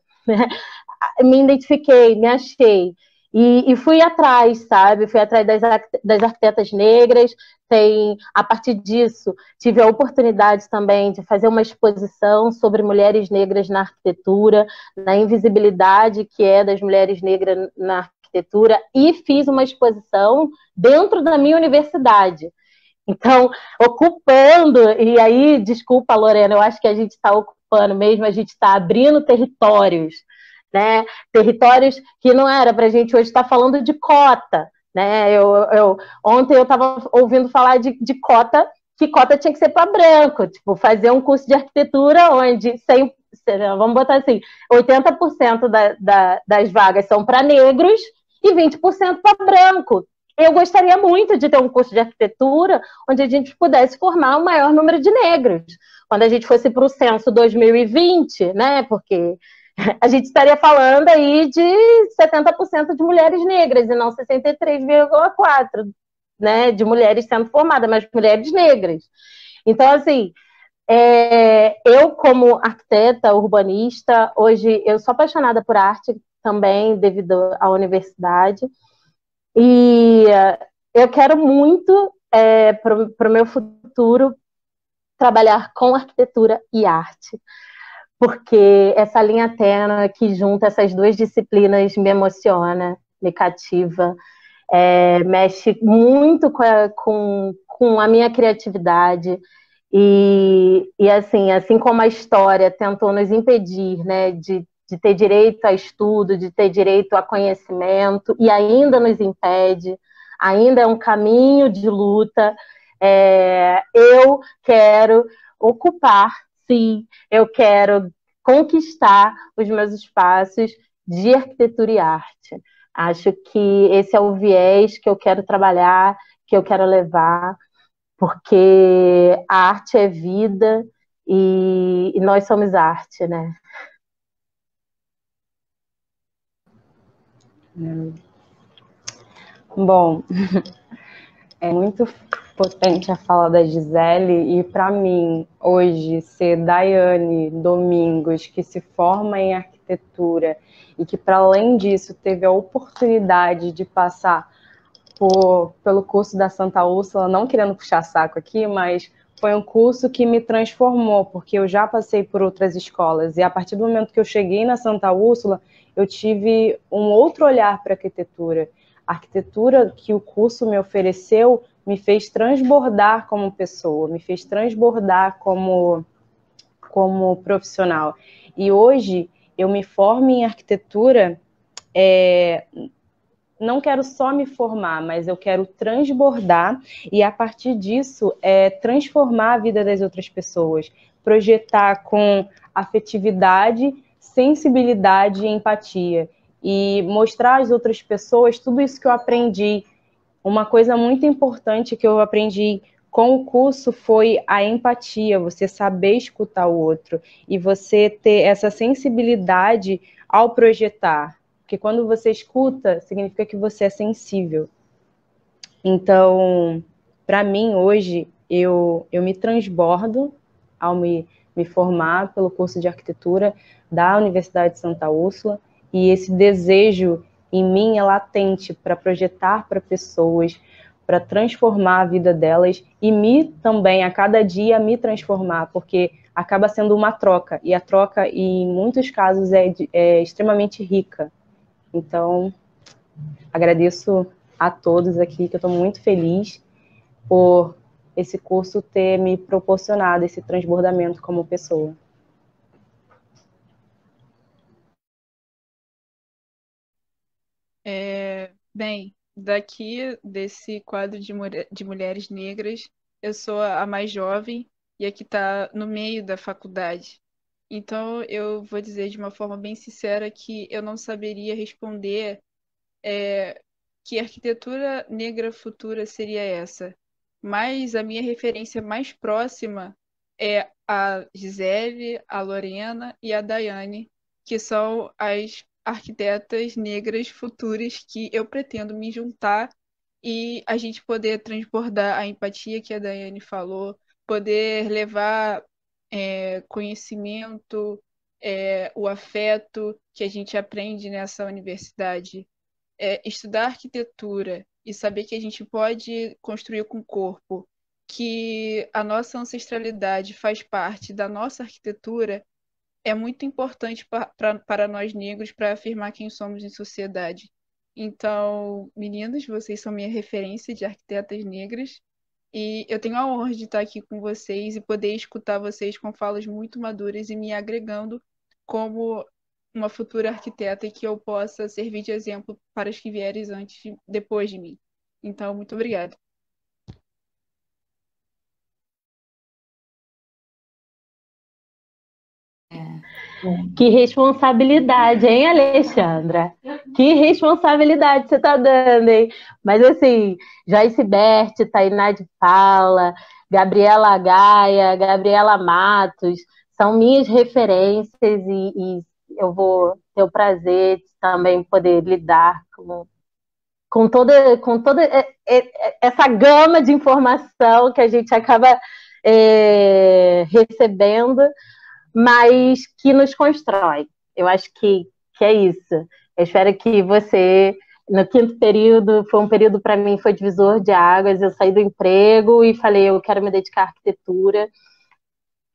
me identifiquei, me achei. E fui atrás, sabe? Fui atrás das arquitetas negras. A partir disso, tive a oportunidade também de fazer uma exposição sobre mulheres negras na arquitetura, na invisibilidade que é das mulheres negras na arquitetura, e fiz uma exposição dentro da minha universidade. Então, ocupando, e aí, desculpa, Lorena, eu acho que a gente está ocupando mesmo, a gente está abrindo territórios, né? Territórios que não era para a gente hoje estar falando de cota, né? Ontem eu estava ouvindo falar de cota, que cota tinha que ser para branco, tipo, fazer um curso de arquitetura onde, vamos botar assim, 80% das vagas são para negros e 20% para branco. Eu gostaria muito de ter um curso de arquitetura onde a gente pudesse formar o maior número de negros. Quando a gente fosse para o censo 2020, né? Porque a gente estaria falando aí de 70% de mulheres negras e não 63,4%, né? De mulheres sendo formadas, mas mulheres negras. Então, assim, eu como arquiteta, urbanista, hoje eu sou apaixonada por arte também devido à universidade. E eu quero muito, para o meu futuro, trabalhar com arquitetura e arte, porque essa linha tênue que junta essas duas disciplinas me emociona, me cativa, mexe muito com a minha criatividade. E assim como a história tentou nos impedir, né, de ter direito a estudo, de ter direito a conhecimento, e ainda nos impede, ainda é um caminho de luta. Eu quero ocupar, sim, eu quero conquistar os meus espaços de arquitetura e arte. Acho que esse é o viés que eu quero trabalhar, que eu quero levar, porque a arte é vida e nós somos arte, né? Bom, é muito potente a fala da Gisele, e para mim, hoje, ser Daiane Domingos, que se forma em arquitetura e que, para além disso, teve a oportunidade de passar pelo curso da Santa Úrsula, não querendo puxar saco aqui, mas foi um curso que me transformou, porque eu já passei por outras escolas, e a partir do momento que eu cheguei na Santa Úrsula, eu tive um outro olhar para a arquitetura. A arquitetura que o curso me ofereceu me fez transbordar como pessoa, me fez transbordar como profissional. E hoje eu me formo em arquitetura, não quero só me formar, mas eu quero transbordar e, a partir disso, transformar a vida das outras pessoas, projetar com afetividade, sensibilidade e empatia, e mostrar às outras pessoas tudo isso que eu aprendi. Uma coisa muito importante que eu aprendi com o curso foi a empatia, você saber escutar o outro e você ter essa sensibilidade ao projetar. Porque quando você escuta, significa que você é sensível. Então, para mim, hoje, eu me transbordo ao me formar pelo curso de arquitetura da Universidade de Santa Úrsula, e esse desejo em mim é latente para projetar para pessoas, para transformar a vida delas e também, a cada dia, me transformar, porque acaba sendo uma troca, e a troca, em muitos casos, é extremamente rica. Então, Agradeço a todos aqui, que eu estou muito feliz por esse curso ter me proporcionado esse transbordamento como pessoa. Bem, daqui desse quadro de mulheres negras, eu sou a mais jovem e a que está no meio da faculdade. Então, eu vou dizer de uma forma bem sincera que eu não saberia responder que arquitetura negra futura seria essa. Mas a minha referência mais próxima é a Gisele, a Lorena e a Daiane, que são as arquitetas negras futuras que eu pretendo me juntar e a gente poder transbordar a empatia que a Daiane falou, poder levar conhecimento, o afeto que a gente aprende nessa universidade, estudar arquitetura e saber que a gente pode construir com o corpo, que a nossa ancestralidade faz parte da nossa arquitetura, é muito importante para nós negros para afirmar quem somos em sociedade. Então, meninas, vocês são minha referência de arquitetas negras e eu tenho a honra de estar aqui com vocês e poder escutar vocês com falas muito maduras e me agregando como uma futura arquiteta e que eu possa servir de exemplo para os que vierem antes, depois de mim. Então, muito obrigada. Que responsabilidade, hein, Alexandra? Que responsabilidade você está dando, hein? Mas assim, Joyce Berti, Tainá de Paula, Gabriela Gaia, Gabriela Matos, são minhas referências e eu vou ter o prazer de também poder lidar com toda essa gama de informação que a gente acaba recebendo, mas que nos constrói. Eu acho que é isso. Eu espero que você, no quinto período, foi um período para mim, foi divisor de águas. Eu saí do emprego e falei, eu quero me dedicar à arquitetura.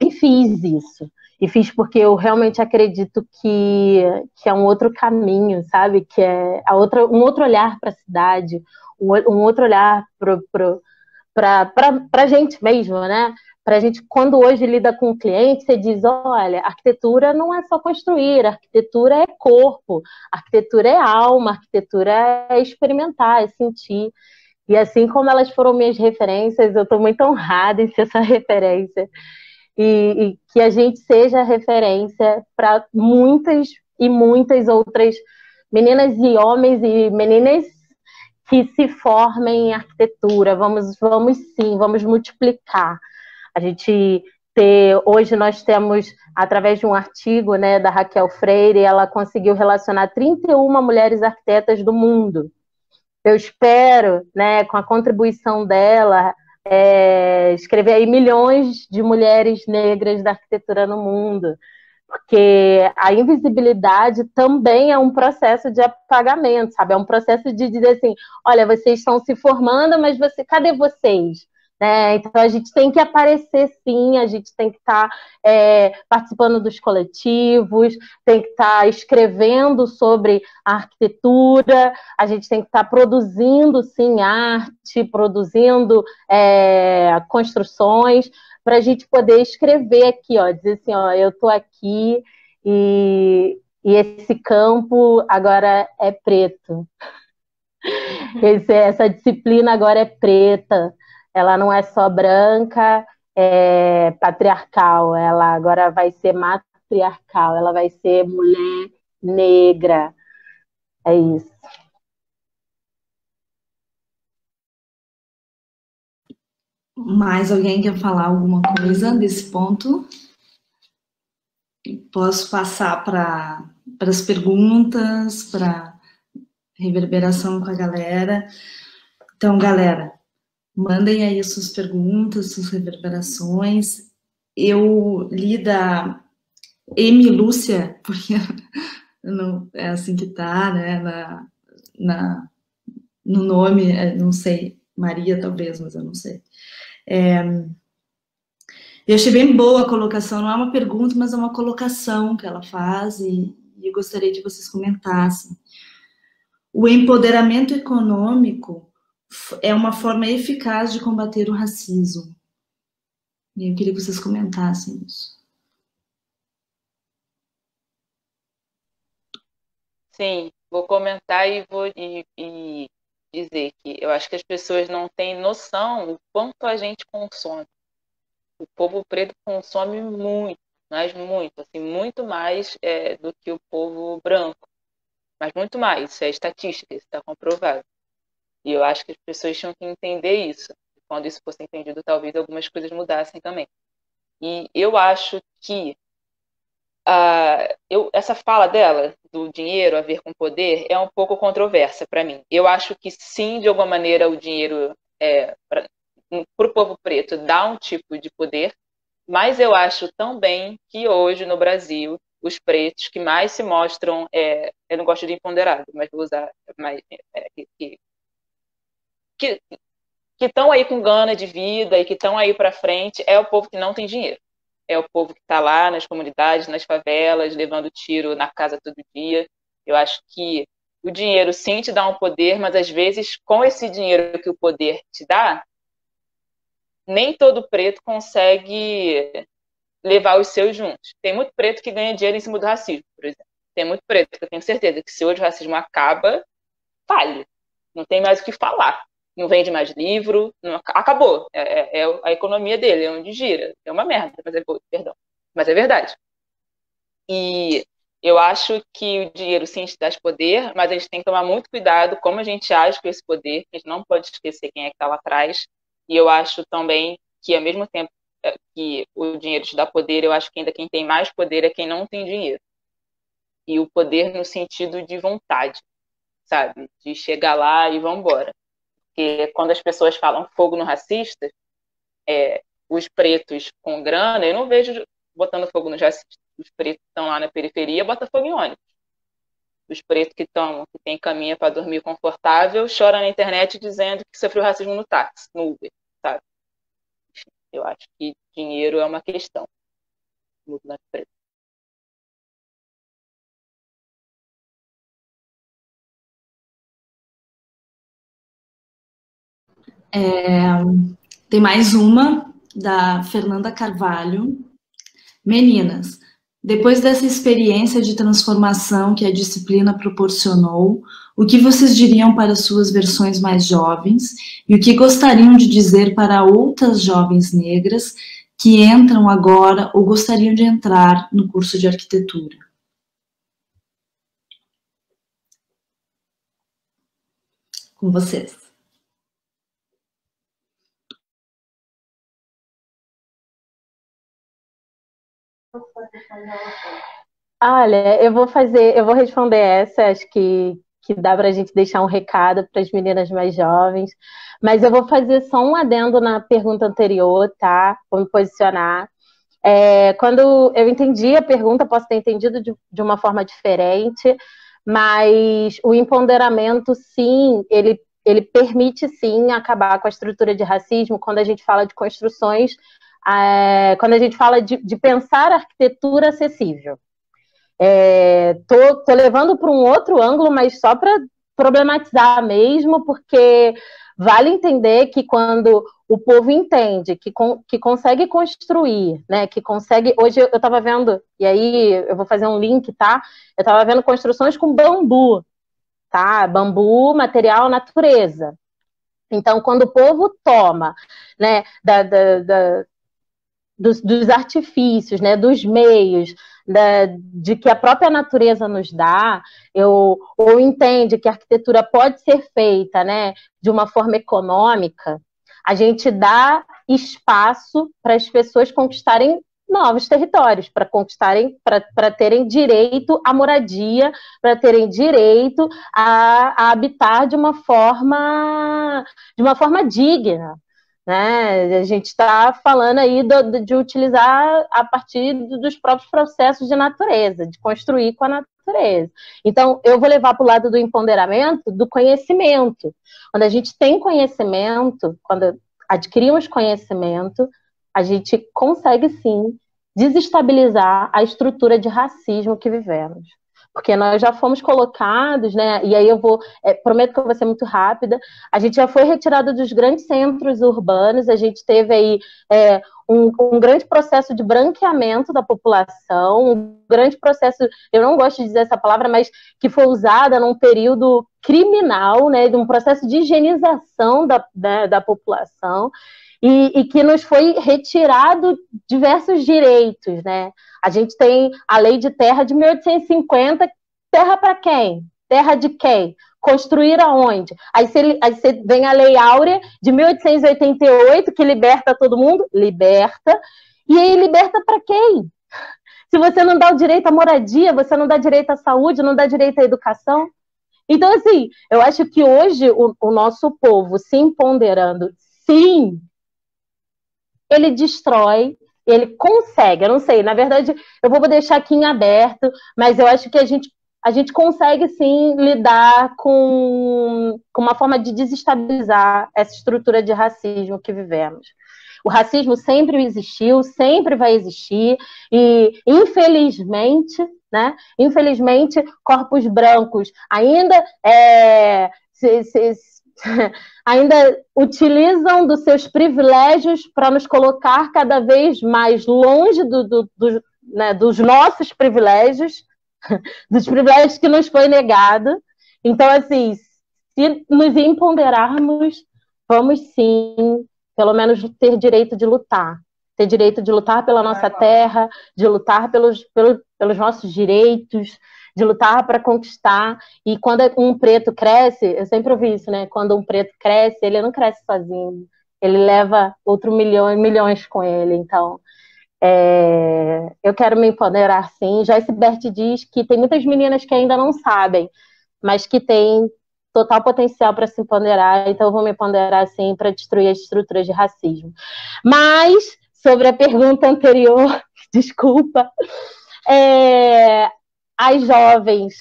E fiz isso. E fiz porque eu realmente acredito que é um outro caminho, sabe? Que é um outro olhar para a cidade, um outro olhar para a gente mesmo, né? Para a gente, quando hoje lida com o cliente, você diz, olha, arquitetura não é só construir, arquitetura é corpo, arquitetura é alma, arquitetura é experimentar, é sentir. E assim como elas foram minhas referências, eu estou muito honrada em ser essa referência. E que a gente seja referência para muitas e muitas outras meninas e homens e meninas que se formem em arquitetura. Vamos sim, vamos multiplicar. A gente hoje nós temos, através de um artigo, né, da Raquel Freire, ela conseguiu relacionar 31 mulheres arquitetas do mundo. Eu espero, né, com a contribuição dela, escrever aí milhões de mulheres negras da arquitetura no mundo, porque a invisibilidade também é um processo de apagamento, sabe? É um processo de dizer assim, olha, vocês estão se formando, mas cadê vocês? Né? Então a gente tem que aparecer sim, a gente tem que estar participando dos coletivos, tem que estar escrevendo sobre a arquitetura, a gente tem que estar produzindo sim arte, produzindo construções, para a gente poder escrever aqui, ó, dizer assim, ó, eu estou aqui e esse campo agora é preto. Essa disciplina agora é preta. Ela não é só branca, patriarcal, ela agora vai ser matriarcal, ela vai ser mulher negra. É isso. Mais alguém quer falar alguma coisa desse ponto? Posso passar para as perguntas, para reverberação com a galera. Então, galera, mandem aí suas perguntas, suas reverberações. Eu li da M. Lúcia, porque não é assim que tá, né, no nome, não sei, Maria talvez, mas eu não sei. Eu achei bem boa a colocação, não é uma pergunta, mas é uma colocação que ela faz, e eu gostaria que vocês comentassem. o empoderamento econômico é uma forma eficaz de combater o racismo. E eu queria que vocês comentassem isso. Sim, vou comentar e vou dizer que eu acho que as pessoas não têm noção do quanto a gente consome. O povo preto consome muito, mas muito, assim, muito mais do que o povo branco. Mas muito mais, isso é estatística, isso está comprovado. E eu acho que as pessoas tinham que entender isso. Quando isso fosse entendido, talvez algumas coisas mudassem também. E eu acho que essa fala dela, do dinheiro a ver com poder, é um pouco controversa para mim. Eu acho que sim, de alguma maneira, o dinheiro para o povo preto dá um tipo de poder, mas eu acho também que hoje no Brasil, os pretos que mais se mostram, eu não gosto de empoderado, mas vou usar mais, que estão aí com gana de vida e que estão aí para frente, é o povo que não tem dinheiro. É o povo que está lá nas comunidades, nas favelas, levando tiro na casa todo dia. Eu acho que o dinheiro sim te dá um poder, mas às vezes com esse dinheiro que o poder te dá, nem todo preto consegue levar os seus juntos. Tem muito preto que ganha dinheiro em cima do racismo, por exemplo. Tem muito preto que eu tenho certeza que se hoje o racismo acaba, falha. Não tem mais o que falar. Não vende mais livro, acabou. É a economia dele, é onde gira. É uma merda, perdão. Mas é verdade. E eu acho que o dinheiro sim te dá poder, mas a gente tem que tomar muito cuidado como a gente age com esse poder, a gente não pode esquecer quem é que está lá atrás. E eu acho também que, ao mesmo tempo que o dinheiro te dá poder, eu acho que ainda quem tem mais poder é quem não tem dinheiro. E o poder no sentido de vontade, sabe? De chegar lá e vamos embora. Porque quando as pessoas falam fogo no racista, os pretos com grana, eu não vejo botando fogo nos racistas. Os pretos que estão lá na periferia, bota fogo em ônibus. Os pretos que têm caminha para dormir confortável, choram na internet dizendo que sofreu racismo no táxi, no Uber, sabe? Enfim, eu acho que dinheiro é uma questão. Movimento preto. Tem mais uma, da Fernanda Carvalho. Meninas, depois dessa experiência de transformação que a disciplina proporcionou, o que vocês diriam para suas versões mais jovens e o que gostariam de dizer para outras jovens negras que entram agora ou gostariam de entrar no curso de arquitetura? Com vocês. Olha, eu vou responder essa, acho que dá para a gente deixar um recado para as meninas mais jovens, mas eu vou fazer só um adendo na pergunta anterior, tá? Vou me posicionar. Quando eu entendi a pergunta, posso ter entendido de uma forma diferente, mas o empoderamento, sim, ele permite, sim, acabar com a estrutura de racismo quando a gente fala de construções, quando a gente fala de pensar arquitetura acessível. Tô levando para um outro ângulo, mas só para problematizar mesmo, porque vale entender que quando o povo entende que consegue construir, né, que consegue... Hoje eu estava vendo, e aí eu vou fazer um link, tá? Eu estava vendo construções com bambu, tá? Bambu, material, natureza. Então, quando o povo toma, né, dos artifícios, né, dos meios, de que a própria natureza nos dá, ou entende que a arquitetura pode ser feita, né, de uma forma econômica, a gente dá espaço para as pessoas conquistarem novos territórios, para terem direito à moradia, para terem direito a habitar de uma forma digna. Né? A gente está falando aí de utilizar a partir dos próprios processos de natureza, de construir com a natureza. Então, eu vou levar para o lado do empoderamento, do conhecimento. Quando a gente tem conhecimento, quando adquirimos conhecimento, a gente consegue, sim, desestabilizar a estrutura de racismo que vivemos. porque nós já fomos colocados, né? E aí eu vou, prometo que eu vou ser muito rápida. A gente já foi retirado dos grandes centros urbanos, a gente teve aí um grande processo de branqueamento da população, um grande processo, eu não gosto de dizer essa palavra, mas que foi usada num período criminal, né? De um processo de higienização da população. E que nos foi retirado diversos direitos, né? A gente tem a lei de terra de 1850, terra para quem? Terra de quem? Construir aonde? Aí você vem a Lei Áurea de 1888, que liberta todo mundo? Liberta. E aí liberta para quem? Se você não dá o direito à moradia, você não dá direito à saúde, não dá direito à educação. Então, assim, eu acho que hoje o nosso povo se empoderando, sim, ele destrói, ele consegue, eu não sei, na verdade, eu vou deixar aqui em aberto, mas eu acho que a gente consegue, sim, lidar com uma forma de desestabilizar essa estrutura de racismo que vivemos. O racismo sempre existiu, sempre vai existir, e, infelizmente, né, infelizmente, corpos brancos ainda ainda utilizam dos seus privilégios para nos colocar cada vez mais longe né, dos nossos privilégios, dos privilégios que nos foi negado. Então, assim, se nos empoderarmos, vamos sim, pelo menos ter direito de lutar. Ter direito de lutar pela nossa terra, de lutar pelos nossos direitos, de lutar para conquistar. E quando um preto cresce, eu sempre ouvi isso, né? Quando um preto cresce, ele não cresce sozinho, ele leva milhões com ele. Então, eu quero me empoderar, sim. Joyce Bert diz que tem muitas meninas que ainda não sabem, mas que têm total potencial para se empoderar, então eu vou me empoderar, sim, para destruir as estruturas de racismo. Mas, sobre a pergunta anterior, desculpa, as jovens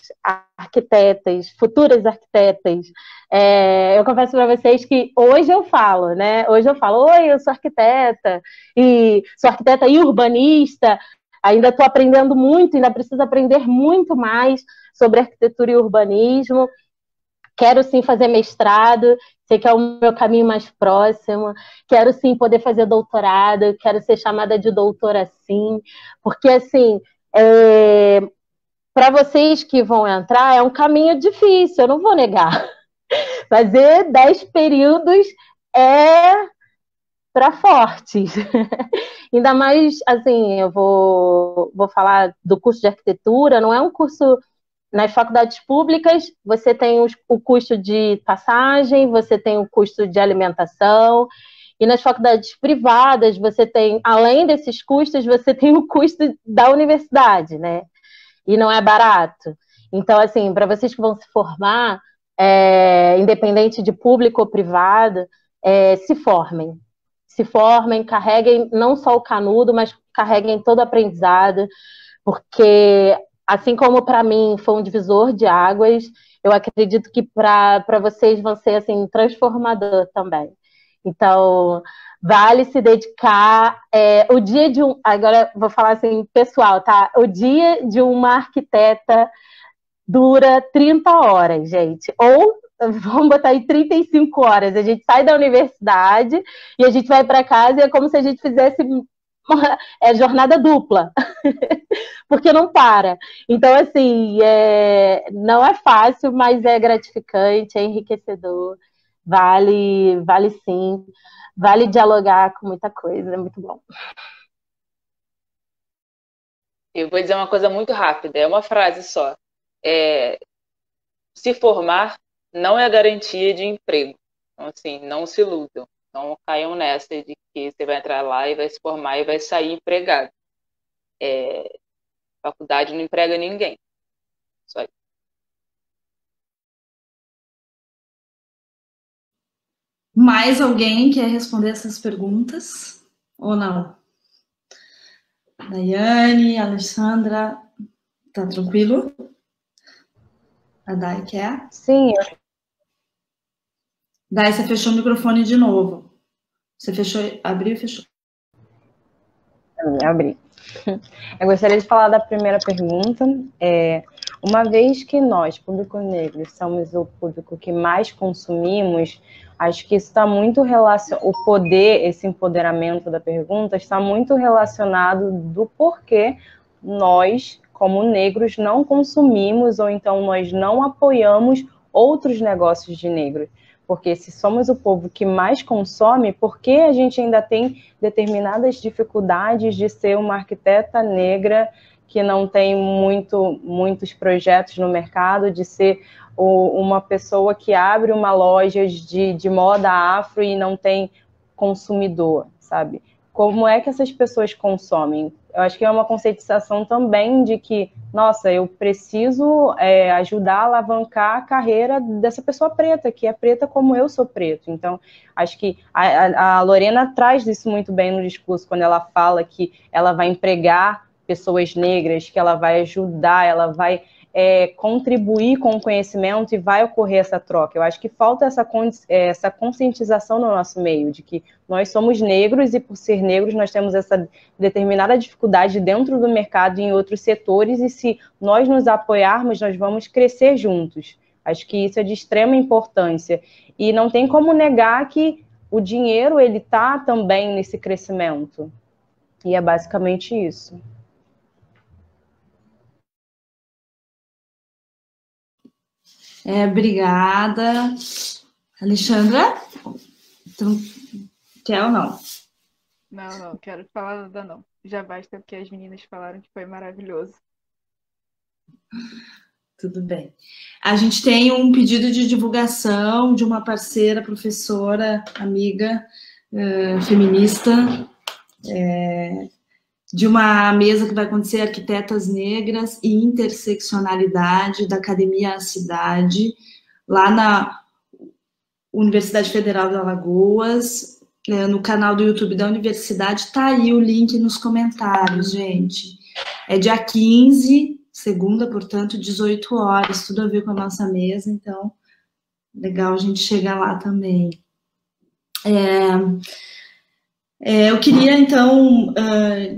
arquitetas, futuras arquitetas, eu confesso para vocês que hoje eu falo, né? Hoje eu falo, oi, eu sou arquiteta e urbanista, ainda estou aprendendo muito, ainda preciso aprender muito mais sobre arquitetura e urbanismo. Quero sim fazer mestrado, sei que é o meu caminho mais próximo, quero sim poder fazer doutorado, quero ser chamada de doutora sim, porque assim, para vocês que vão entrar, é um caminho difícil, eu não vou negar. Fazer 10 períodos é para fortes. Ainda mais, assim, eu vou falar do curso de arquitetura, não é um curso... Nas faculdades públicas, você tem o custo de passagem, você tem o custo de alimentação, e nas faculdades privadas, você tem, além desses custos, você tem o custo da universidade, né? E não é barato. Então, assim, para vocês que vão se formar, independente de público ou privado, se formem, carreguem não só o canudo, mas carreguem todo o aprendizado, porque, assim como para mim foi um divisor de águas, eu acredito que para vocês vão ser assim, transformador também. Então, vale se dedicar. O dia de agora vou falar assim, pessoal, tá? O dia de uma arquiteta dura 30 horas, gente. Ou vamos botar aí 35 horas. A gente sai da universidade e a gente vai para casa e é como se a gente fizesse jornada dupla, porque não para. Então, assim, não é fácil, mas é gratificante, é enriquecedor, vale sim, vale dialogar com muita coisa, é muito bom. Eu vou dizer uma coisa muito rápida, é uma frase só. Se formar não é garantia de emprego. Então, assim, não se iludam. Não caiam nessa de que você vai entrar lá e vai se formar e vai sair empregado. Faculdade não emprega ninguém. Só isso. Mais alguém quer responder essas perguntas? Ou não? Daiane, Alexandra, tá tranquilo? A Dai quer? Sim. Dai, você fechou o microfone de novo. Você fechou, abriu e fechou. Abri. Eu gostaria de falar da primeira pergunta. Uma vez que nós, público negro, somos o público que mais consumimos, acho que isso está muito relacionado, o poder, esse empoderamento da pergunta, está muito relacionado do porquê nós, como negros, não consumimos ou então nós não apoiamos outros negócios de negros. Porque se somos o povo que mais consome, por que a gente ainda tem determinadas dificuldades de ser uma arquiteta negra que não tem muitos projetos no mercado, de ser uma pessoa que abre uma loja de moda afro e não tem consumidor, sabe? Como é que essas pessoas consomem? Eu acho que é uma conscientização também de que, nossa, eu preciso ajudar a alavancar a carreira dessa pessoa preta, que é preta como eu sou preto. Então, acho que a Lorena traz isso muito bem no discurso, quando ela fala que ela vai empregar pessoas negras, que ela vai ajudar, ela vai contribuir com o conhecimento e vai ocorrer essa troca. Eu acho que falta essa conscientização no nosso meio, de que nós somos negros e por ser negros nós temos essa determinada dificuldade dentro do mercado e em outros setores, e se nós nos apoiarmos, nós vamos crescer juntos. Acho que isso é de extrema importância. E não tem como negar que o dinheiro ele está também nesse crescimento. E é basicamente isso. Obrigada. Alexandra? Então, quer ou não? Não, quero falar nada não. Já basta porque as meninas falaram que foi maravilhoso. Tudo bem. A gente tem um pedido de divulgação de uma parceira, professora, amiga, feminista, de uma mesa que vai acontecer, Arquitetas Negras e Interseccionalidade, da Academia à Cidade, lá na Universidade Federal de Alagoas, no canal do YouTube da Universidade. Tá aí o link nos comentários, gente. É dia 15, segunda, portanto, 18 horas, tudo a ver com a nossa mesa, então, legal a gente chegar lá também. Eu queria, então,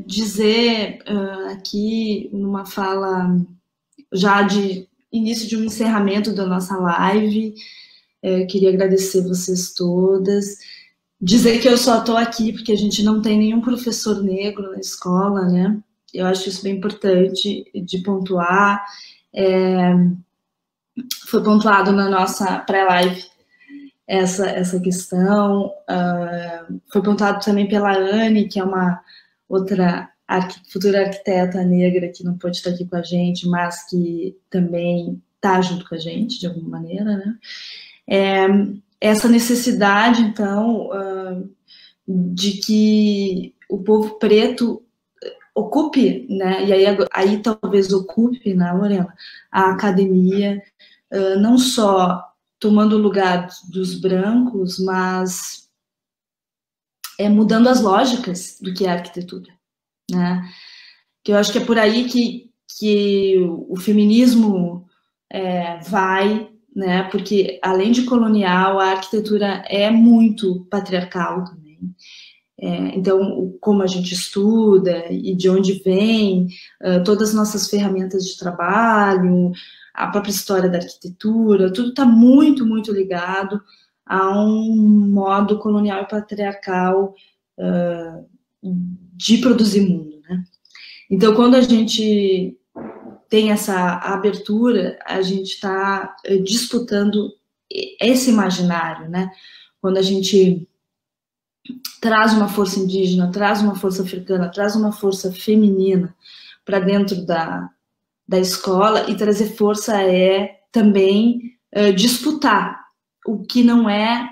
dizer aqui, numa fala já de início de um encerramento da nossa live, queria agradecer vocês todas, dizer que eu só estou aqui porque a gente não tem nenhum professor negro na escola, né? Eu acho isso bem importante de pontuar. Foi pontuado na nossa pré-live essa questão, foi pontuado também pela Anne, que é uma outra futura arquiteta negra que não pôde estar aqui com a gente, mas que também está junto com a gente, de alguma maneira, né? Essa necessidade, então, de que o povo preto ocupe, né, e aí talvez ocupe, né, Lorena, a academia, não só tomando o lugar dos brancos, mas mudando as lógicas do que é a arquitetura, né? Que eu acho que é por aí que o feminismo vai, né? Porque além de colonial, a arquitetura é muito patriarcal também. Então, como a gente estuda e de onde vem, todas as nossas ferramentas de trabalho, a própria história da arquitetura, tudo está muito, muito ligado a um modo colonial e patriarcal de produzir mundo, né? Então, quando a gente tem essa abertura, a gente está disputando esse imaginário, né? Quando a gente traz uma força indígena, traz uma força africana, traz uma força feminina para dentro da escola, e trazer força também disputar o que não é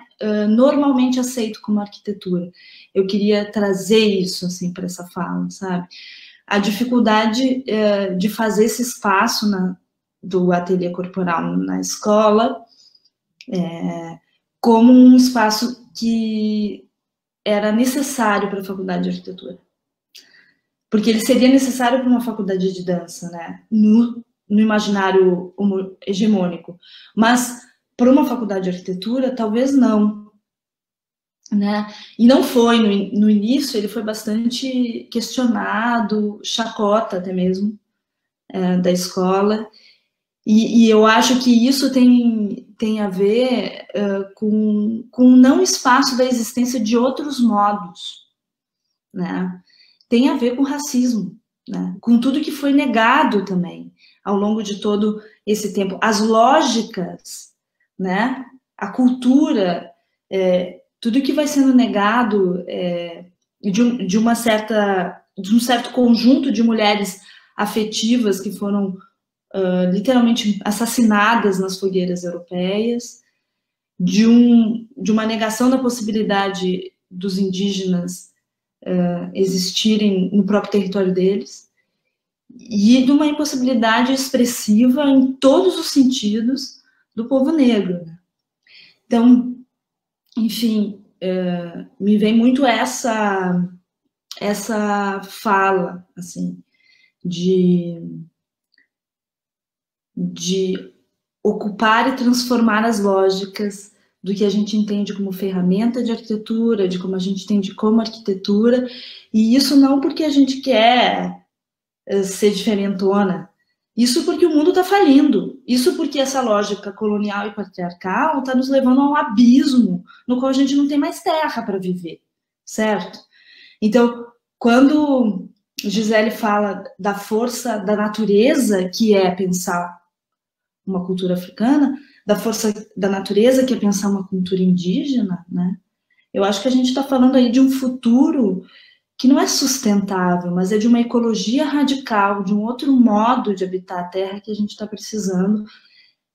normalmente aceito como arquitetura. Eu queria trazer isso, assim, para essa fala, sabe? A dificuldade de fazer esse espaço do ateliê corporal na escola como um espaço que era necessário para a faculdade de arquitetura. Porque ele seria necessário para uma faculdade de dança, né? No imaginário hegemônico. Mas para uma faculdade de arquitetura, talvez não, né? E não foi. No início, ele foi bastante questionado, chacota até mesmo, da escola. E eu acho que isso tem a ver com o não espaço da existência de outros modos, né? Tem a ver com racismo, né? Com tudo que foi negado também ao longo de todo esse tempo. As lógicas, né? A cultura, tudo que vai sendo negado de um certo conjunto de mulheres afetivas que foram literalmente assassinadas nas fogueiras europeias, de uma negação da possibilidade dos indígenas existirem no próprio território deles, e de uma impossibilidade expressiva em todos os sentidos do povo negro. Então, enfim, me vem muito essa fala, assim, de ocupar e transformar as lógicas do que a gente entende como ferramenta de arquitetura, de como a gente entende como arquitetura, e isso não porque a gente quer ser diferentona, isso porque o mundo está falindo, isso porque essa lógica colonial e patriarcal está nos levando a um abismo no qual a gente não tem mais terra para viver, certo? Então, quando Gisele fala da força da natureza, que é pensar uma cultura africana, da força da natureza, que é pensar uma cultura indígena, né? Eu acho que a gente está falando aí de um futuro que não é sustentável, mas é de uma ecologia radical, de um outro modo de habitar a Terra que a gente está precisando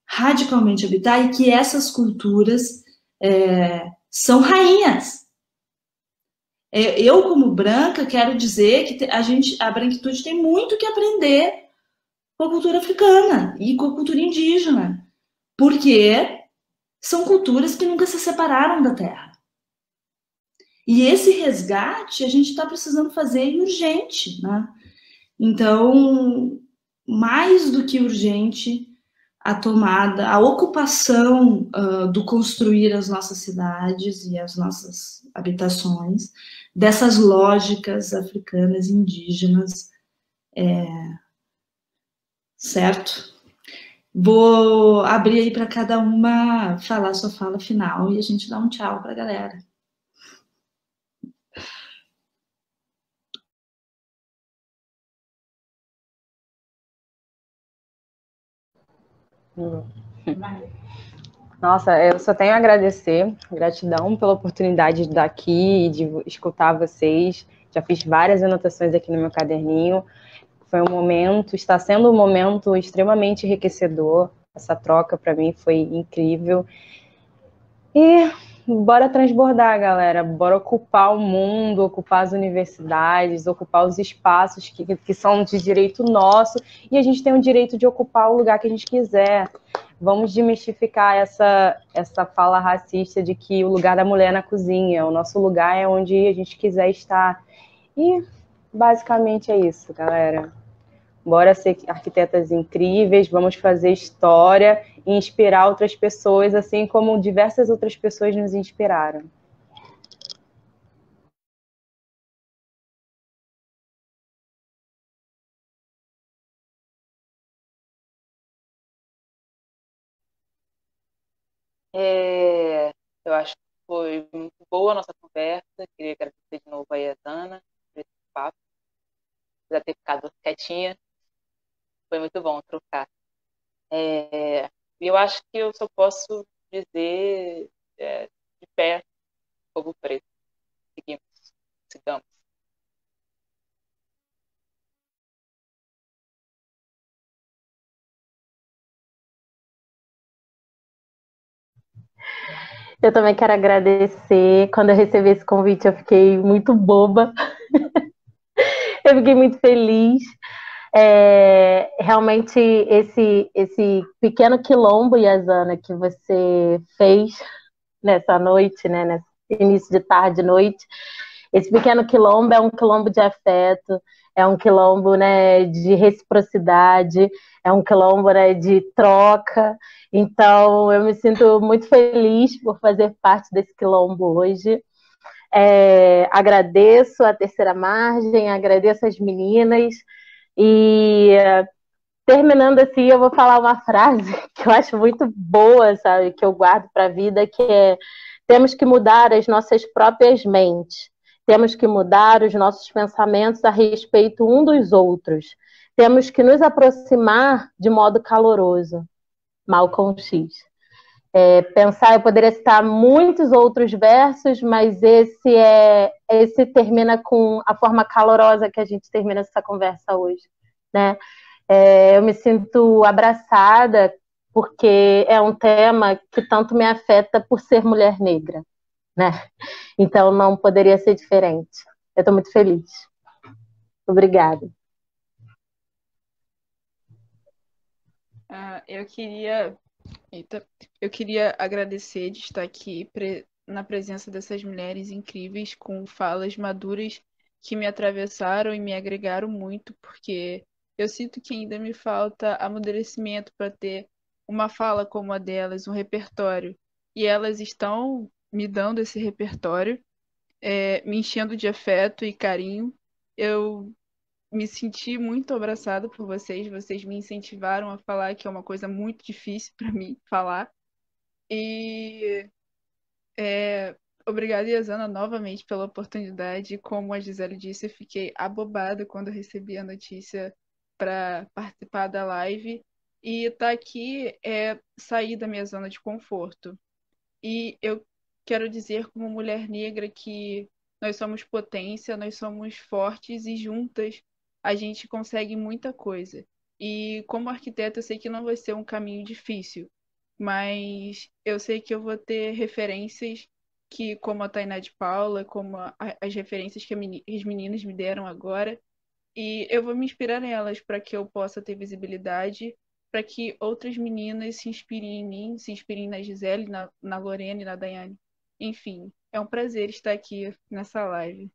radicalmente habitar, e que essas culturas são rainhas. Eu, como branca, quero dizer que a branquitude tem muito que aprender com a cultura africana e com a cultura indígena, porque são culturas que nunca se separaram da terra. E esse resgate a gente está precisando fazer urgente, né? Então, mais do que urgente, a tomada, a ocupação do construir as nossas cidades e as nossas habitações, dessas lógicas africanas e indígenas, certo? Vou abrir aí para cada uma falar sua fala final e a gente dá um tchau para a galera. Nossa, eu só tenho a agradecer, gratidão pela oportunidade de estar aqui e de escutar vocês. Já fiz várias anotações aqui no meu caderninho. Foi um momento, está sendo um momento extremamente enriquecedor. Essa troca para mim foi incrível. E bora transbordar, galera. Bora ocupar o mundo, ocupar as universidades, ocupar os espaços que são de direito nosso. E a gente tem o direito de ocupar o lugar que a gente quiser. Vamos desmistificar essa fala racista de que o lugar da mulher é na cozinha. O nosso lugar é onde a gente quiser estar. E basicamente é isso, galera. Bora ser arquitetas incríveis, vamos fazer história e inspirar outras pessoas, assim como diversas outras pessoas nos inspiraram. Eu acho que foi muito boa a nossa conversa. Queria agradecer de novo a Yasana por esse papo, por ter ficado quietinha. Foi muito bom trocar. Eu acho que eu só posso dizer de pé, fogo preto. Sigamos. Eu também quero agradecer. Quando eu recebi esse convite, eu fiquei muito boba. Eu fiquei muito feliz. Realmente, esse pequeno quilombo, Yasana, que você fez nessa noite, né, nesse início de tarde, noite, esse pequeno quilombo é um quilombo de afeto, é um quilombo, né, de reciprocidade, é um quilombo, né, de troca. Então, eu me sinto muito feliz por fazer parte desse quilombo hoje. Agradeço a Terceira Margem, agradeço as meninas e terminando assim, eu vou falar uma frase que eu acho muito boa, sabe? Que eu guardo para a vida, que é: temos que mudar as nossas próprias mentes. Temos que mudar os nossos pensamentos a respeito um dos outros. Temos que nos aproximar de modo caloroso. Malcolm X. Pensar, eu poderia citar muitos outros versos, mas esse termina com a forma calorosa que a gente termina essa conversa hoje, né? Eu me sinto abraçada porque é um tema que tanto me afeta por ser mulher negra, né? Então não poderia ser diferente. Eu estou muito feliz. Obrigada. Eu queria agradecer de estar aqui na presença dessas mulheres incríveis, com falas maduras que me atravessaram e me agregaram muito, porque eu sinto que ainda me falta amadurecimento para ter uma fala como a delas, um repertório. E elas estão me dando esse repertório, me enchendo de afeto e carinho. Eu me senti muito abraçada por vocês me incentivaram a falar, que é uma coisa muito difícil para mim falar. E obrigada, Iazana, novamente pela oportunidade. Como a Gisele disse, eu fiquei abobada quando eu recebi a notícia para participar da live. E estar aqui é sair da minha zona de conforto. E eu quero dizer, como mulher negra, que nós somos potência, nós somos fortes e juntas a gente consegue muita coisa. E como arquiteta, eu sei que não vai ser um caminho difícil, mas eu sei que eu vou ter referências que, como a Tainá de Paula, como as referências que as meninas me deram agora, e eu vou me inspirar nelas para que eu possa ter visibilidade, para que outras meninas se inspirem em mim, se inspirem na Gisele, na Lorena e na Daiane. Enfim, é um prazer estar aqui nessa live.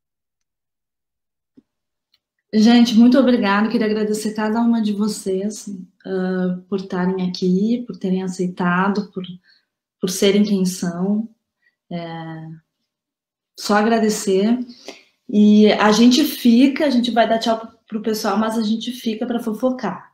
Gente, muito obrigada. Queria agradecer cada uma de vocês por estarem aqui, por terem aceitado, por serem quem são. Só agradecer. E a gente vai dar tchau pro pessoal, mas a gente fica para fofocar.